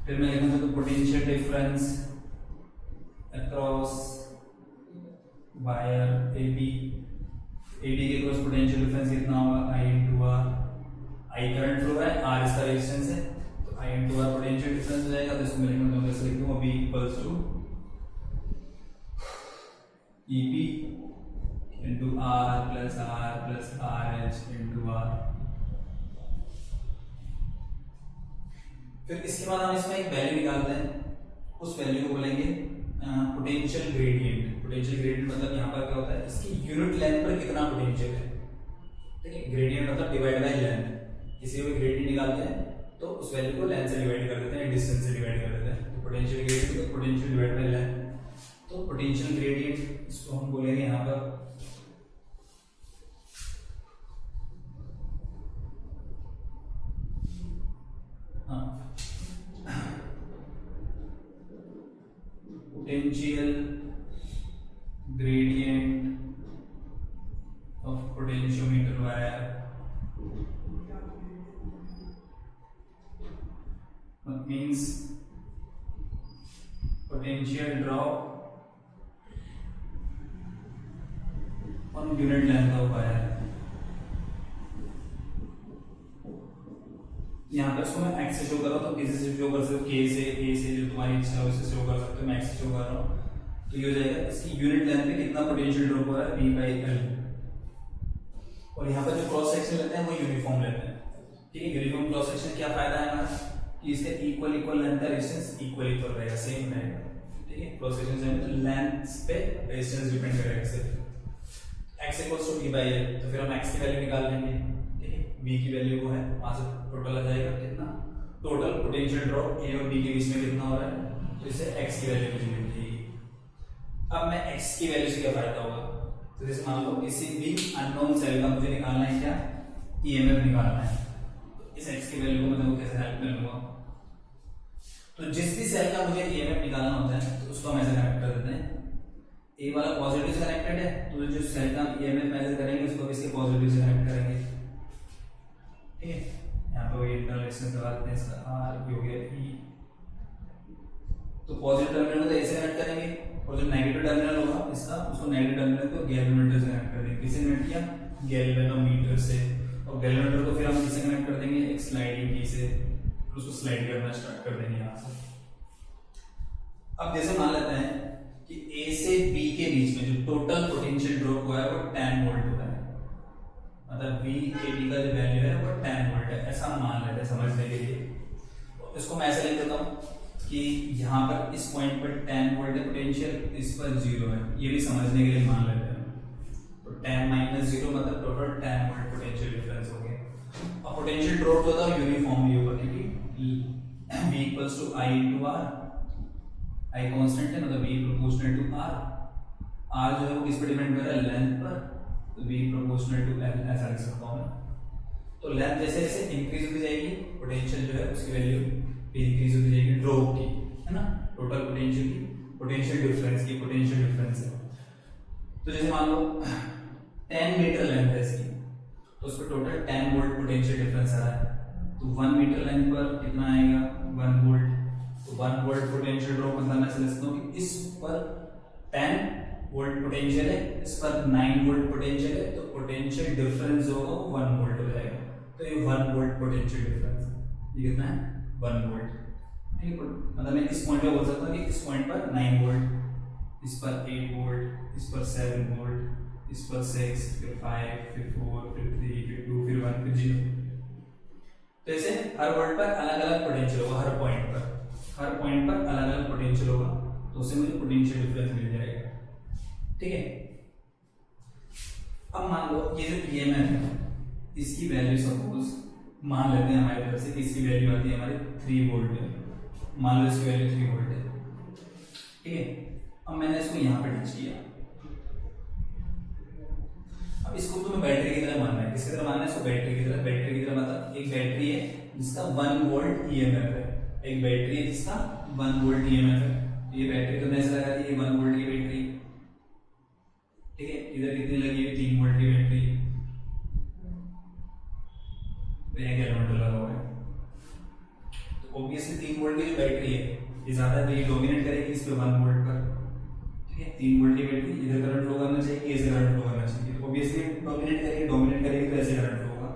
फिर मैं लिखूंगा तो potential difference across wire AB के क्रॉस पोटेंशियल डिफरेंस कितना होगा, I into R. I current flow है, R इसका रेजिस्टेंस है, तो I into R potential difference हो जाएगा। तो इसको मैं लिखूंगा, तो ऐसे लिख दूंगा B equals to EP into R plus RH into R। फिर इसके बाद हम इसमें एक वैल्यू निकालते हैं, उस वैल्यू को बोलेंगे पोटेंशियल ग्रेडियंट। पोटेंशियल ग्रेडियंट मतलब यहाँ पर क्या होता है, इसकी यूनिट लेंथ पर कितना पोटेंशियल है, ठीक है। ग्रेडियंट मतलब डिवाइड बाय लेंथ। किसी को ग्रेडियंट निकालते हैं तो उस वैल्यू को लेंथ से डिवाइड कर देते हैं, डिस्टेंस से डिवाइड कर देते हैं। तो पोटेंशियल ग्रेडियंट तो पोटेंशियल डिवाइड बाय लेंथ, तो पोटेंशियल ग्रेडियंट इसको हम बोलेंगे यहाँ पर potential gradient of potentiometer wire means potential drop on unit length of wire। यहाँ पर इसको मैं एक्स से शो कर रहा हूँ, तो किसी से शो कर सकते हो, के से, ए से, जो तुम्हारी इच्छा है उससे शो कर सकते हो। मैं एक्स से शो कर रहा हूँ, तो ये हो जाएगा इसकी यूनिट लेंथ पे कितना पोटेंशियल ड्रॉप हो रहा है, V बाई L। और यहाँ पर जो क्रॉस सेक्शन लेते हैं वो यूनिफॉर्म लेते हैं, ठीक है। यूनिफॉर्म क्रॉस सेक्शन क्या फायदा है हमारा, कि इसके इक्वल लेंथ का रेजिस्टेंस इक्वल रहेगा, सेम रहेगा, ठीक है। क्रॉस सेक्शन से तो लेंथ पे रेजिस्टेंस डिपेंड करेगा सिर्फ। X equals to V by L, तो फिर हम एक्स की वैल्यू निकाल लेंगे, ठीक है। V की वैल्यू वो है, वहां से टोटल आ जाएगा कितना, टोटल पोटेंशियल ड्रॉप A और B के बीच में कितना हो रहा है, तो इससे x की वैल्यू मुझे मिल जाएगी। अब मैं x की वैल्यू से क्या फायदा होगा, तो जैसे मान लो किसी भी अननोन सेल का मुझे निकालना है क्या, EMF निकालना है, तो इस x की वैल्यू को मैं देखो कैसे हेल्प कर लूंगा। तो जिस भी सेल का मुझे EMF निकालना होता है तो उसको हम ऐसे कनेक्ट कर देते हैं, ए वाला पॉजिटिव से कनेक्टेड है, तो जो सेल का EMF मेजर करेंगे उसको इसके पॉजिटिव से कनेक्ट करेंगे, ठीक है। यहाँ पे इंटरनल रेजिस्टेंस लगा देते हैं, इसका R हो गया E, तो पॉजिटिव टर्मिनल को ऐसे कनेक्ट करेंगे, और जो नेगेटिव टर्मिनल होगा इसका, उसको नेगेटिव टर्मिनल को गैल्वेनोमीटर से कनेक्ट कर देंगे। किससे कनेक्ट किया, गैल्वेनोमीटर से, और गैल्वेनोमीटर को फिर हम किससे कनेक्ट कर देंगे, एक स्लाइडिंग की से, उसको स्लाइड करना स्टार्ट कर देंगे यहाँ से। अब जैसे मान लेते हैं कि ए से बी के बीच में जो टोटल पोटेंशियल ड्रॉप हुआ है वो 10 वोल्ट हुआ है, मतलब वी के बी का जो वैल्यू है वो 10 वोल्ट है, ऐसा हम मान लेते हैं समझने के लिए। तो इसको मैं ऐसे लिख देता हूँ कि यहाँ पर इस पॉइंट पर 10 वोल्ट है पोटेंशियल, इस पर 0 है, ये भी समझने के लिए मान लेते हैं। तो 10 माइनस 0 मतलब टोटल 10 वोल्ट पोटेंशियल डिफरेंस हो गया। अब पोटेंशियल ड्रॉप होता है यूनिफॉर्मली होगा, क्योंकि V equals to I into R, I constant है मतलब V proportional to R, R जो है वो किस पर डिपेंड कर रहा है, लेंथ पर, तो V प्रोपोर्शनल टू L ऐसा लिख सकता हूँ मैं। तो लेंथ जैसे जैसे इंक्रीज होती जाएगी पोटेंशियल जो है उसकी वैल्यू भी इंक्रीज होती जाएगी ड्रॉप की, है ना, टोटल पोटेंशियल की, पोटेंशियल डिफरेंस की, पोटेंशियल डिफरेंस है। तो जैसे मान लो 10 मीटर लेंथ है इसकी, तो उस पर टोटल 10 वोल्ट पोटेंशियल डिफरेंस आ रहा है, तो 1 मीटर लेंथ पर कितना आएगा, 1 वोल्ट। तो 1 वोल्ट पोटेंशियल ड्रॉप मतलब मैं समझ सकता हूँ कि इस पर 10 वोल्ट पोटेंशियल है, इस पर 9 वोल्ट पोटेंशियल है, तो पोटेंशियल डिफरेंस जो होगा वो 1 वोल्ट हो जाएगा। तो ये 1 वोल्ट पोटेंशियल डिफरेंस, ये कितना है, 1 वोल्ट, ठीक है। मतलब मैं इस पॉइंट पे बोल सकता हूँ कि इस पॉइंट पर 9 वोल्ट, इस पर 8 वोल्ट, इस पर 7 वोल्ट, इस पर 6, फिर 5, फिर 4, फिर 3, फिर 2, फिर 1, फिर 0। तो ऐसे हर वोल्ट पर अलग अलग पोटेंशियल होगा, हर पॉइंट पर अलग अलग पोटेंशियल होगा, तो उससे मुझे पोटेंशियल डिफरेंस मिल जाएगा, ठीक है। अब मान लो ये जो ईएमएफ है इसकी वैल्यू सपोज मान लेते हैं हमारी तरफ से कि इसकी वैल्यू आती है हमारी 3 वोल्ट है, मान लो इसकी वैल्यू 3 वोल्ट है, ठीक है। अब मैंने इसको यहाँ पे टच किया, अब इसको तुम्हें बैटरी की तरह मानना है, किसकी तरह मानना है इसको, बैटरी की तरह। बैटरी की तरह मतलब एक बैटरी है जिसका 1 वोल्ट ईएमएफ है, एक बैटरी है जिसका 1 वोल्ट ईएमएफ है। ये बैटरी तो ऐसे लगा दी, ये 1 वोल्ट की बैटरी, ठीक है। इधर कितनी लगी है, 3 वोल्ट की बैटरी, तो ये कैलकुलेटर लगा हुआ है। तो ऑब्वियसली 3 वोल्ट की जो बैटरी है ये ज्यादा है, तो ये डोमिनेट करेगी इस पे 1 वोल्ट पर, ठीक है। 3 वोल्ट की बैटरी, इधर करंट फ्लो करना चाहिए, ऐसे करंट फ्लो करना चाहिए, तो ऑब्वियसली डोमिनेट करेगी तो ऐसे करंट फ्लो होगा,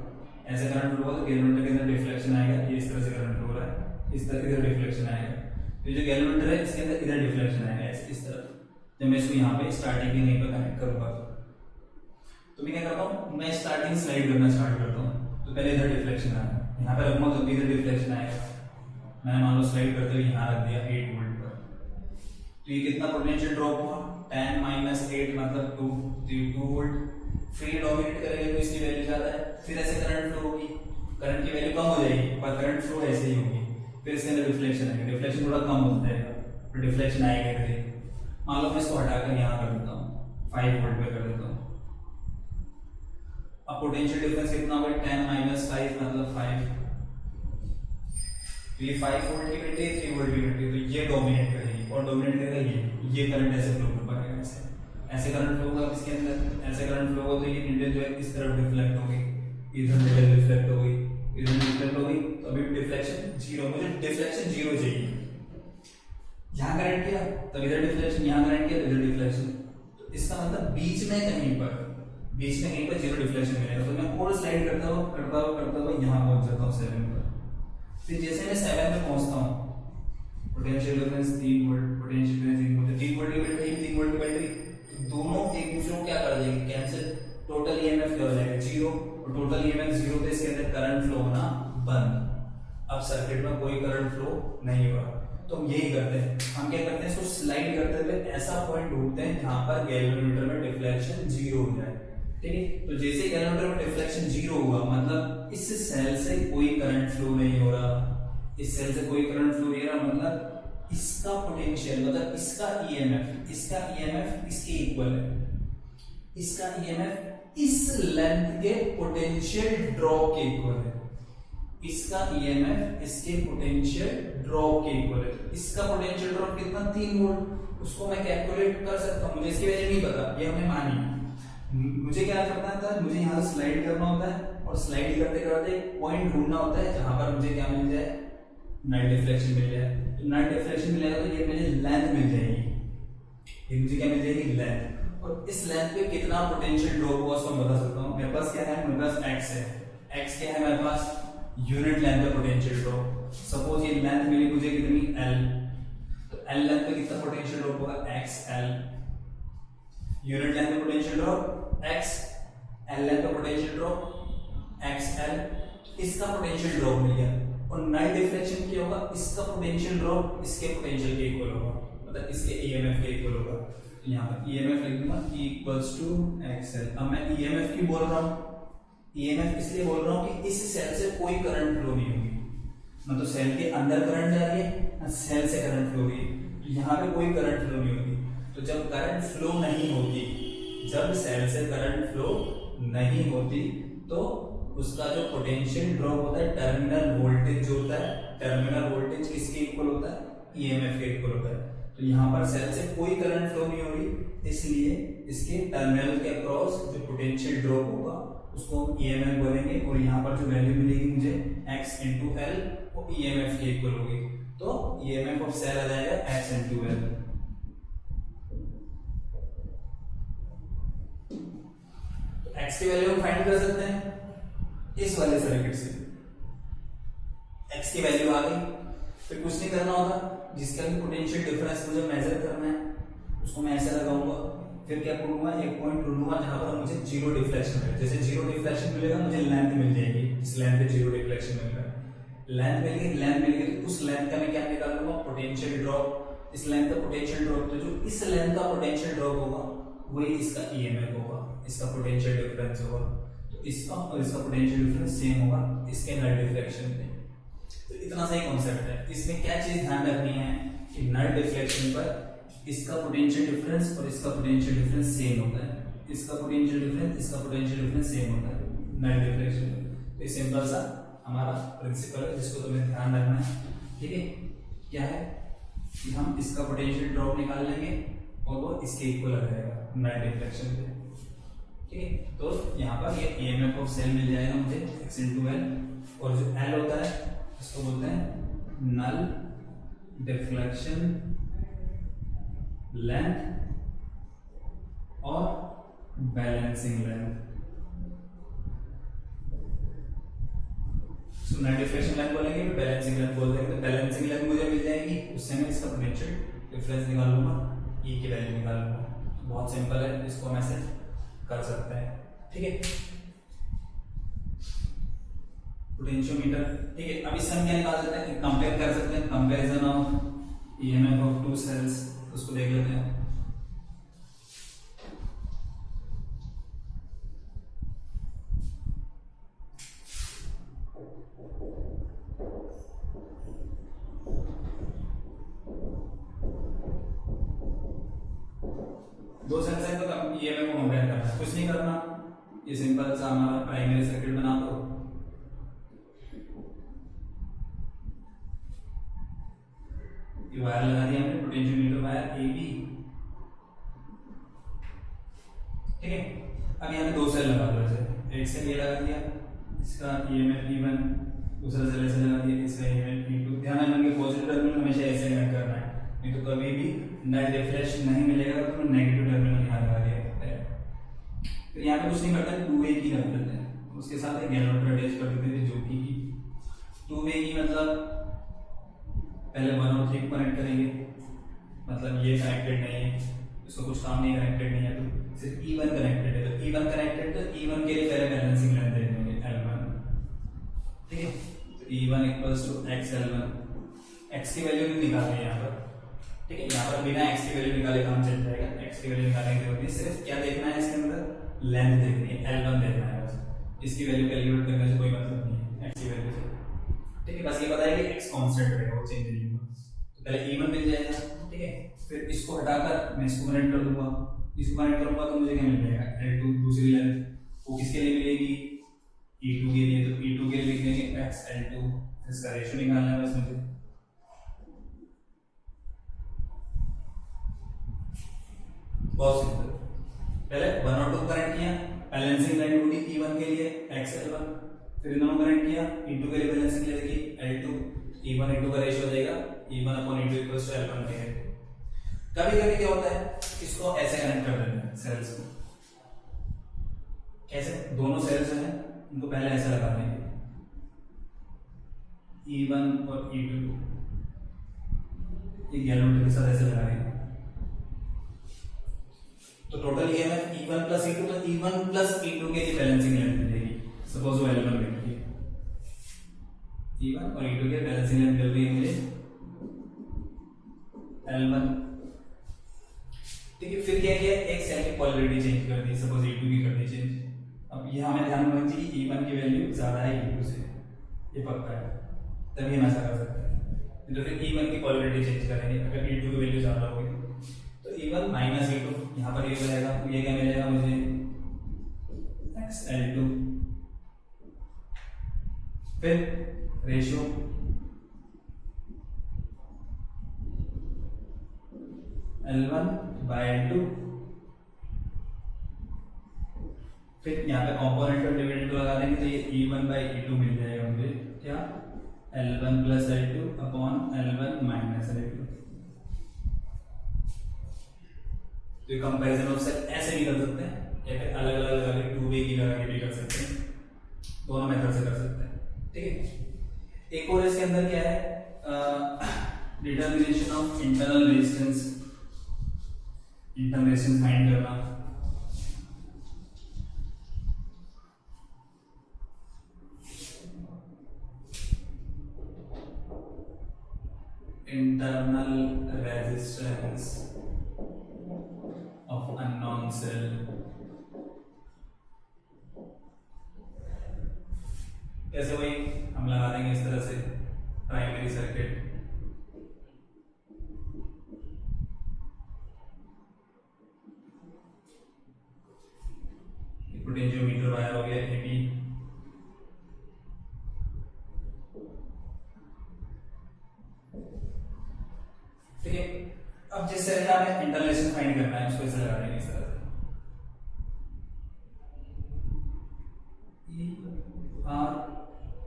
ऐसे करंट फ्लो होगा तो कैलकुलेटर के अंदर डिफ्लेक्शन आएगा, ये इस तरह से करंट फ्लो हो रहा है, इस तरह इधर डिफ्लेक्शन आएगा। तो जो कैलकुलेटर है इसके अंदर इधर डिफ्लेक्शन आएगा, इस तरफ। जब मैं इसको यहाँ पे स्टार्टिंग के यहीं पर कनेक्ट करूंगा तो मैं क्या करता हूँ, मैं स्टार्टिंग स्लाइड करना स्टार्ट करता हूँ, तो पहले इधर डिफ्लेक्शन आया, यहाँ पे रखूंगा तो इधर डिफ्लेक्शन आएगा। मैंने मान लो स्लाइड करते हुए यहाँ रख दिया 8 वोल्ट पर, तो ये कितना पोटेंशियल ड्रॉप हुआ, 10 माइनस 8 मतलब 2, तो ये 2 वोल्ट। फिर डोमिनेट करेगा तो इसकी वैल्यू ज्यादा है, फिर ऐसे करंट फ्लो होगी, करंट की वैल्यू कम हो जाएगी पर करंट फ्लो ऐसे ही होगी, फिर इसके अंदर डिफ्लेक्शन आएगा, डिफ्लेक्शन थोड़ा कम होता जाएगा, फिर डिफ्लेक्शन आएगा इधर। मान लो मैं इसको हटाकर यहाँ कर देता हूँ, 5 वोल्ट पे कर देता हूँ। अब पोटेंशियल डिफरेंस कितना होगा, 10 माइनस 5 मतलब 5, तो ये 5 वोल्ट की बैटरी, 3 वोल्ट की बैटरी, तो ये डोमिनेट करेगी, और डोमिनेट करेगा ये करंट ऐसे फ्लो करेगा, ऐसे करंट फ्लो होगा इसके अंदर, ऐसे करंट फ्लो होगा तो ये नीडल जो है इस तरफ डिफ्लेक्ट होगी, इधर नीडल डिफ्लेक्ट होगी, इधर डिफ्लेक्ट होगी, तो अभी डिफ्लेक्शन 0, मुझे डिफ्लेक्शन 0 चाहिए। यहाँ करंट किया तब इधर डिफ्लेक्शन, यहाँ करंट किया तो इधर डिफ्लेक्शन, तो इसका मतलब बीच में कहीं पर 0 डिफ्लेक्शन मिलेगा। तो मैं और स्लाइड करता हुआ यहाँ पहुंच जाता हूँ 7 पर। फिर जैसे मैं 7 में पहुंचता हूँ, potential difference 3 volt, potential difference 3 volt, 3 volt की बैटरी, 3 वोल्ट की बैटरी, दोनों एक दूसरे को क्या कर देंगे, कैंसिल, टोटल ईएमएफ क्या हो जाएगा 0, और टोटल ईएमएफ 0 तो इसके अंदर करंट फ्लो होना बंद। अब सर्किट में कोई करंट फ्लो नहीं होगा, तो हम यही करते हैं, हम क्या करते हैं, इसको स्लाइड करते हुए ऐसा पॉइंट ढूंढते हैं जहां पर गैल्वेनोमीटर में डिफ्लेक्शन 0 हो जाए, ठीक है। तो जैसे गैल्वेनोमीटर में डिफ्लेक्शन 0 हुआ मतलब इस सेल से कोई करंट फ्लो नहीं हो रहा, इस सेल से कोई करंट फ्लो नहीं हो रहा, मतलब इसका पोटेंशियल मतलब इसका ईएमएफ इसके इक्वल है, इसका ईएमएफ इस लेंथ के पोटेंशियल ड्रॉप के इक्वल है, इसका ईएमएफ इसके पोटेंशियल ड्रॉप के इक्वल है। इसका पोटेंशियल ड्रॉप कितना, 3 वोल्ट, उसको मैं कैलकुलेट कर सकता हूं, मुझे इसकी वैल्यू नहीं पता, ये हमने मानी। मुझे क्या करना था, मुझे यहाँ से स्लाइड करना होता है, और स्लाइड करते करते एक पॉइंट ढूंढना होता है जहां पर मुझे क्या मिल जाए, नेट डिफ्लेक्शन मिल जाए। तो नेट डिफ्लेक्शन मिलेगा तो ये मुझे लेंथ मिल जाएगी, ये मुझे क्या मिल जाएगी, लेंथ। और इस लेंथ पे कितना पोटेंशियल ड्रॉप हुआ उसको मैं बता सकता हूँ। मेरे पास क्या है, मेरे पास x है, x क्या है मेरे पास, यूनिट लेंथ का पोटेंशियल ड्रॉप। सपोज ये लेंथ मिली मुझे कितनी, l, तो एल लेंथ पे कितना पोटेंशियल ड्रॉप होगा, एक्स एल, यूनिट लेंथ पे potential drop x, L length पे पोटेंशियल ड्रॉप एक्स एल, इसका पोटेंशियल ड्रॉप मिल गया। और नल डिफ्लेक्शन क्या होगा, इसका पोटेंशियल ड्रॉप इसके पोटेंशियल के इक्वल होगा, मतलब इसके ईएमएफ के इक्वल होगा। तो यहाँ पर ईएमएफ लिख दूंगा इक्वल्स टू एक्सएल। अब मैं ईएमएफ क्यों बोल रहा हूँ, ईएमएफ इसलिए बोल रहा हूँ कि इस सेल से कोई करंट फ्लो नहीं होगी, मतलब सेल के अंदर करंट जा रही है, सेल से करंट फ्लो हो रही है, तो यहाँ पे कोई करंट फ्लो नहीं होगी। तो जब करंट फ्लो नहीं होती, जब सेल से करंट फ्लो नहीं होती, तो उसका जो पोटेंशियल ड्रॉप होता है, टर्मिनल वोल्टेज जो होता है, टर्मिनल वोल्टेज किसके इक्वल होता है, ईएमएफ के इक्वल होता है। तो यहाँ पर सेल से कोई करंट फ्लो नहीं हो रही, इसलिए इसके टर्मिनल के अक्रॉस जो पोटेंशियल ड्रॉप होगा उसको हम ईएमएफ बोलेंगे, और यहाँ पर जो वैल्यू मिलेगी मुझे x इंटू एल, वो ईएमएफ के इक्वल होगी। तो ईएमएफ ऑफ सेल आ जाएगा x इंटू एल। तो x की वैल्यू हम फाइंड कर सकते हैं इस वाले सर्किट से। x की वैल्यू आ गई, फिर कुछ नहीं करना होगा, जिसका भी पोटेंशियल डिफरेंस मुझे मेजर करना है उसको मैं ऐसे लगाऊंगा, फिर क्या करूंगा, एक पॉइंट ढूंढूंगा जहां पर मुझे जीरो डिफ्लेक्शन मिले। जैसे जीरो डिफ्लेक्शन मिलेगा मुझे लेंथ मिल जाएगी, इस लेंथ पे जीरो डिफ्लेक्शन मिल रहा है, लेंथ मिल गई, लेंथ मिल गई, उस लेंथ का मैं क्या निकाल लूंगा, पोटेंशियल ड्रॉप। इस लेंथ का पोटेंशियल ड्रॉप, तो जो इस लेंथ का पोटेंशियल ड्रॉप होगा वही इसका ईएमएफ होगा, इसका पोटेंशियल डिफरेंस होगा। तो इसका और इसका पोटेंशियल डिफरेंस सेम होगा इसके नल डिफ्लेक्शन पे। तो इतना सही कॉन्सेप्ट है। इसमें क्या चीज ध्यान रखनी है कि नल डिफ्लेक्शन पर इसका पोटेंशियल डिफरेंस और इसका पोटेंशियल डिफरेंस सेम होता है, इसका पोटेंशियल डिफरेंस, इसका पोटेंशियल डिफरेंस सेम होता है नल डिफ्लेक्शन। तो ये सिंपल सा हमारा प्रिंसिपल है जिसको तुम्हें ध्यान रखना है, ठीक है। क्या है कि हम इसका पोटेंशियल ड्रॉप निकाल लेंगे और वो इसके इक्वल आ जाएगा नल डिफ्लेक्शन पे, ठीक है। तो यहाँ पर ये ईएमएफ ऑफ सेल मिल जाएगा मुझे x इंटू एल, और जो एल होता है इसको बोलते हैं नल डिफ्लेक्शन लेंथ और बैलेंसिंग लेंथ। सो नल डिफ्लेक्शन लेंथ बोलेंगे, बैलेंसिंग लेंथ बोल देंगे। तो बैलेंसिंग लेंथ मुझे मिल जाएगी, उससे मैं इसका पोटेंशियल डिफरेंस निकाल लूंगा, ई की वैल्यू निकाल लूंगा। बहुत सिंपल है, इसको हम ऐसे कर सकते हैं, ठीक है। पोटेंशियोमीटर, ठीक है। अब इससे हम क्या निकाल सकते हैं, कंपेयर कर सकते हैं, comparison of EMF of two cells, उसको देख लेते हैं। दो सेल्स हैं तो ईएमएफ को कंपेयर करना है, कुछ नहीं करना, ये सिंपल सा हमारा प्राइमरी सर्किट बना दो। ये वायर लगा दिया हमने, पोटेंशियोमीटर वायर AB, ठीक है। अब यहाँ पे दो सेल लगा दो, ऐसे एक सेल ये लगा दिया, इसका ईएमएफ E1, दूसरा सेल ऐसे लगा दिया, इसका ईएमएफ E2। ध्यान रखना कि पॉजिटिव टर्मिनल हमेशा ऐसे कनेक्ट करना है, नहीं तो कभी भी नल डिफ्लेक्शन नहीं मिलेगा तो नेगेटिव टर्मिनल यहाँ लगा दिया। फिर यहाँ पे कुछ नहीं करते, टू वे की रख देते हैं, उसके साथ एक गैल्वेनोमीटर अटैच कर देते हैं जो कि टू वे की, मतलब पहले 1 और 3 कनेक्ट करेंगे, मतलब ये कनेक्टेड नहीं है, इसको कुछ काम नहीं, कनेक्टेड नहीं है, तो सिर्फ E1 कनेक्टेड है। तो E1 कनेक्टेड, तो E1 के लिए पहले बैलेंसिंग लेंथ दे देंगे L1, ठीक है। तो E1 equals to XL1, x की वैल्यू नहीं निकालनी है यहाँ पर, ठीक है। यहाँ पर बिना x की वैल्यू निकाले काम चल जाएगा, x की वैल्यू निकालने की जरूरत नहीं, सिर्फ क्या देखना है इसके अंदर, लेंथ देखनी है, L1 देखना है बस। इसकी वैल्यू कैलकुलेट करने से कोई मतलब नहीं है x की वैल्यू से, ठीक है। बस ये पता है कि x कांस्टेंट रहेगा, वो चेंज नहीं होगा। तो पहले E1 मिल जाएगा, ठीक है। फिर इसको हटाकर मैं इसको कनेक्ट कर दूंगा, इसको कनेक्ट करूंगा तो मुझे क्या मिल जाएगा, L2 दूसरी लेंथ, वो किसके लिए मिलेगी, E2 के लिए। तो E2 के लिए लिख देंगे XL2, इसका रेशियो निकालना है बस मुझे। बहुत सिंपल, पहले 1 और 2 कनेक्ट किया, बैलेंसिंग लाइन होगी E1 के लिए XL1, फिर दोनों कनेक्ट किया, E2 के लिए बैलेंसिंग के लिए L2, E1 E2 का रेशियो हो जाएगा E1/E2 इक्वल्स टू L1 के। कभी-कभी क्या होता है, इसको ऐसे कनेक्ट कर देते हैं सेल्स को, कैसे, दोनों सेल्स हैं उनको पहले ऐसे लगा देंगे, E1 और E2, ये गैलोमीटर के साथ ऐसे लगा रहे हैं। तो total EMF E1 plus E2, तो E1 प्लस E2 के लिए बैलेंसिंग लेंथ मिलेगी। सपोज वो L1 मिल रही है, E1 और E2 के बैलेंसिंग लेंथ मिल रही है मुझे L1। ठीक है, फिर क्या किया, एक सेल की पोलैरिटी चेंज कर दी, सपोज E2 की कर दी चेंज। अब ये हमें ध्यान रखना चाहिए कि E1 की वैल्यू ज्यादा है E2 से, ये पक्का है, तभी हम ऐसा कर सकते हैं। तो फिर E1 की पोलैरिटी चेंज करेंगे, अगर E2 की वैल्यू ज्यादा होगी तो E1 माइनस E2, यहाँ पर ये मिलेगा, ये क्या मिलेगा मुझे XL2, फिर रेशियो L1 बाय L2, फिर यहाँ पे कॉम्पोनेंट और डिविडेंड लगा देंगे तो ये E1 बाई E2 मिल जाएगा मुझे, क्या L1 plus L2 upon L1 minus L2। तो ये कंपैरिजन ऑफ सेल ऐसे भी कर सकते हैं या फिर अलग अलग लगा के 2 वे की लगा के भी कर सकते हैं, दोनों मेथड से कर सकते हैं। ठीक है, एक और इसके अंदर क्या है, determination of internal resistance, internal resistance find करना। internal resistance of unknown cell, कैसे वही हम लगा देंगे इस तरह से प्राइमरी सर्किट, पोटेंशियोमीटर वायर हो गया AB, ठीक है। अब जिस सेल का हमें इंटरलेशन फाइंड करना है उसको ऐसे लगा देंगे इस तरह से,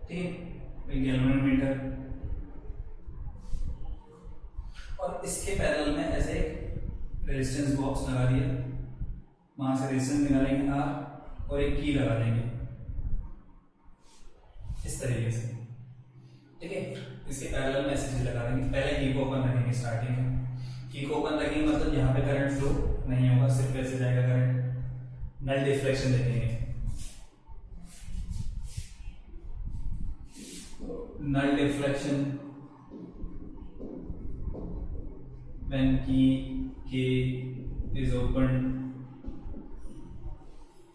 ठीक है, गैल्वेनोमीटर, और इसके पैरेलल में ऐसे एक रेजिस्टेंस बॉक्स लगा दिया, वहां से रेजिस्टेंस निकालेंगे R और एक की लगा देंगे इस तरीके से। ठीक है, इसके पैरेलल में ऐसे चीज लगा देंगे, पहले की को ओपन रखेंगे, स्टार्टिंग में की को ओपन रखेंगे मतलब यहाँ पे करंट फ्लो नहीं होगा, सिर्फ ऐसे जाएगा करंट, नल डिफ्लेक्शन देखेंगे, null deflection when key K is open,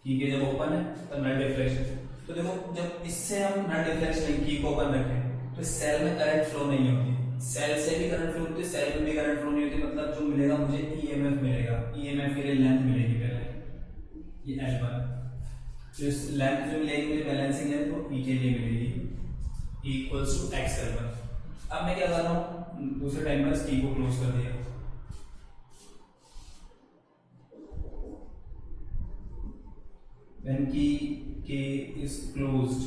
की के जब ओपन है तो नल डिफ्लेक्शन। तो देखो जब इससे हम नल डिफ्लेक्शन की को ओपन रखें तो सेल में करंट फ्लो नहीं होती, सेल से भी करंट फ्लो होती है, सेल में भी करंट फ्लो नहीं होती, मतलब जो मिलेगा मुझे ईएमएफ मिलेगा, ईएमएफ के लिए लेंथ मिलेगी पहले ये L1, तो इस लेंथ जो मिलेगी मुझे बैलेंसिंग लेंथ वो E के लिए मिलेगी इक्वल्स टू XL1। अब मैं क्या कर रहा हूँ, दूसरे टाइम पर की को क्लोज कर दिया, when K is closed,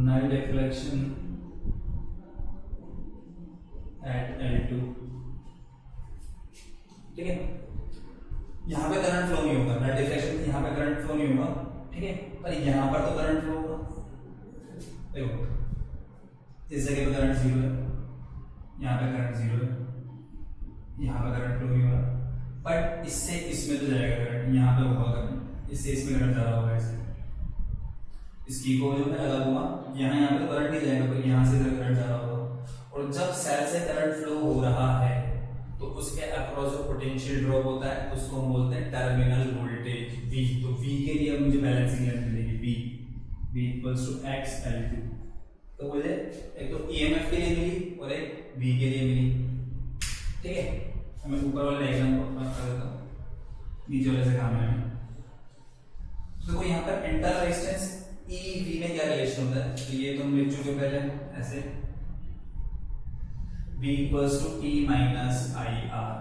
null deflection at L2, ठीक है, यहाँ पे करंट फ्लो नहीं होगा, नल डिफ्लेक्शन यहाँ पे करंट फ्लो नहीं होगा, ठीक है, पर यहाँ पर तो करंट फ्लो होगा, देखो इस जगह पे करंट 0 है, यहाँ पे करंट 0 है, यहाँ पे करंट फ्लो नहीं हो रहा, बट इससे इसमें तो जाएगा करंट, यहाँ पे होगा करंट, इससे इसमें करंट ज्यादा होगा, इससे इसकी को जो मैं लगा दूंगा यहाँ पे तो करंट नहीं जाएगा, पर यहाँ से इधर करंट ज्यादा होगा, और जब सेल से करंट फ्लो हो रहा है तो उसके अक्रॉस जो पोटेंशियल ड्रॉप होता है उसको हम बोलते हैं टर्मिनल वोल्टेज V। तो V के लिए मुझे बैलेंसिंग लेंथ मिलेगी V इक्वल्स टू XL2। तो मुझे एक तो EMF के लिए मिली और एक V के लिए मिली, ठीक है। मैं ऊपर वाले डायग्राम को अपना कर देता हूँ, नीचे वाले से काम है। तो देखो यहाँ पर इंटर रेजिस्टेंस EV में क्या रिलेशन होता है, तो ये तुम लिख चुके पहले ऐसे V equals to E minus IR,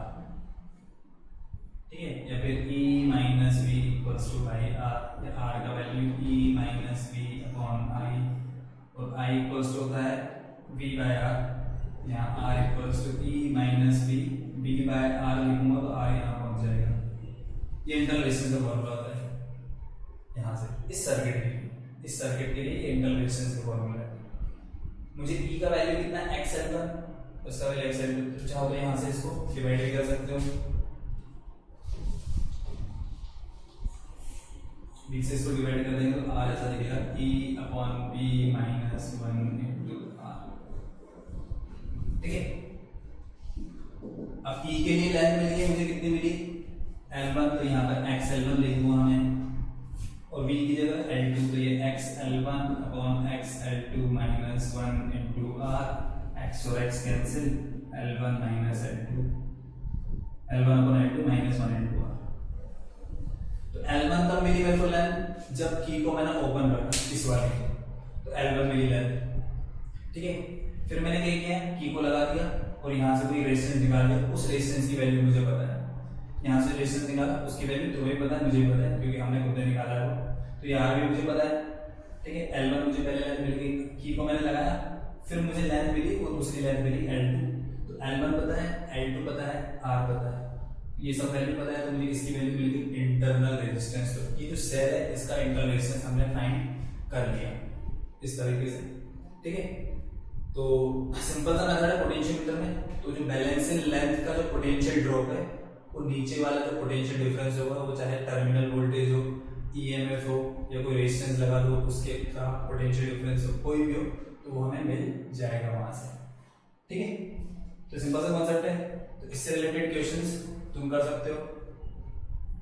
ठीक है, या फिर E minus V equals to IR, या R का value E minus V upon I, और I इक्वल्स टू होता है V बाय R, यहाँ R equals to E minus V by R लिखूंगा तो R यहाँ पहुंच जाएगा। ये इंटरनल रेजिस्टेंस का फॉर्मूला होता है, यहाँ से इस सर्किट के लिए ये इंटरनल रेजिस्टेंस का फॉर्मूला है। मुझे ई का वैल्यू कितना है x_L1, उसका वैल्यू x_L2, तो चाहो तो यहाँ से इसको डिवाइड भी कर सकते हो, b से इसको डिवाइड कर देंगे तो r ऐसा दिखेगा e/b माइनस 1 इंटू r। ठीक है, अब e के लिए लेंथ मिली है मुझे, कितनी मिली L1, तो यहाँ पर x_L1 लिख दूंगा मैं, और v की जगह L2, तो ये x_L1/x_L2 minus 1 into r, x और x cancel, L1 minus L2, L1/L2 minus 1 into r। तो L1 तब मिली मेरे को लेंथ जब की को मैंने ओपन रखा इस वाले को, तो L1 मिली लेंथ। ठीक है, फिर मैंने क्या किया, की को लगा दिया और यहाँ से कोई रेजिस्टेंस निकाल दिया, उस रेजिस्टेंस की वैल्यू मुझे पता है, यहाँ से रेजिस्टेंस निकाला, उसकी वैल्यू तुम्हें पता है, मुझे पता है, क्योंकि हमने खुद ने निकाला है वो, तो यहाँ भी मुझे पता है। ठीक है, L1 मुझे पहले लेंथ मिल गई, की को मैंने लगाया, फिर मुझे लेंथ मिली और दूसरी लेंथ मिली L2, तो L1 पता है, L2 पता है, R पता है, ये सब वैल्यू पता है, तो मुझे इसकी वैल्यू मिल गई इंटरनल रेजिस्टेंस। तो ये जो सेल है इसका इंटरनल रेजिस्टेंस हमने फाइंड कर लिया इस तरीके से। ठीक है, तो सिंपल सा मेथड है पोटेंशियोमीटर में, तो जो बैलेंसिंग लेंथ का जो पोटेंशियल ड्रॉप है, वो नीचे वाला जो पोटेंशियल डिफरेंस होगा, वो चाहे टर्मिनल वोल्टेज हो, ईएमएफ हो, या कोई रेजिस्टेंस लगा दो उसके का पोटेंशियल डिफरेंस हो, कोई भी हो, तो वो हमें मिल जाएगा वहां से। ठीक है, तो सिंपल सा कॉन्सेप्ट है, तो इससे रिलेटेड क्वेश्चंस तुम कर सकते हो।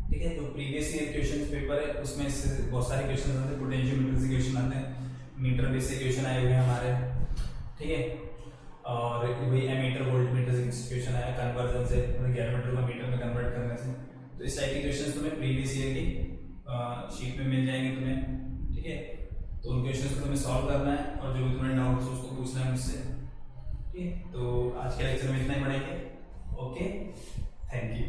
ठीक है, तो प्रीवियस ईयर क्वेश्चंस पेपर है, उसमें इससे बहुत सारे क्वेश्चन आते हैं, पोटेंशियोमीटर से क्वेश्चन आते हैं, मीटर बेस से क्वेश्चन आए हुए हैं हमारे। ठीक है, और वही एमीटर वोल्टमीटर से क्वेश्चन आया, कन्वर्जन से, मतलब गैल्वेमीटर को मीटर में कन्वर्ट करने से। तो इस टाइप के क्वेश्चंस तुम्हें प्रीवियस ईयर की शीट में मिल जाएंगे तुम्हें। ठीक है, तो उन क्वेश्चंस को तुम्हें सॉल्व करना है, और जो भी तुम्हें डाउट्स हो उसको पूछना है मुझसे। ठीक है, तो आज के लेक्चर में इतना ही पढ़ेंगे। Okay, thank you.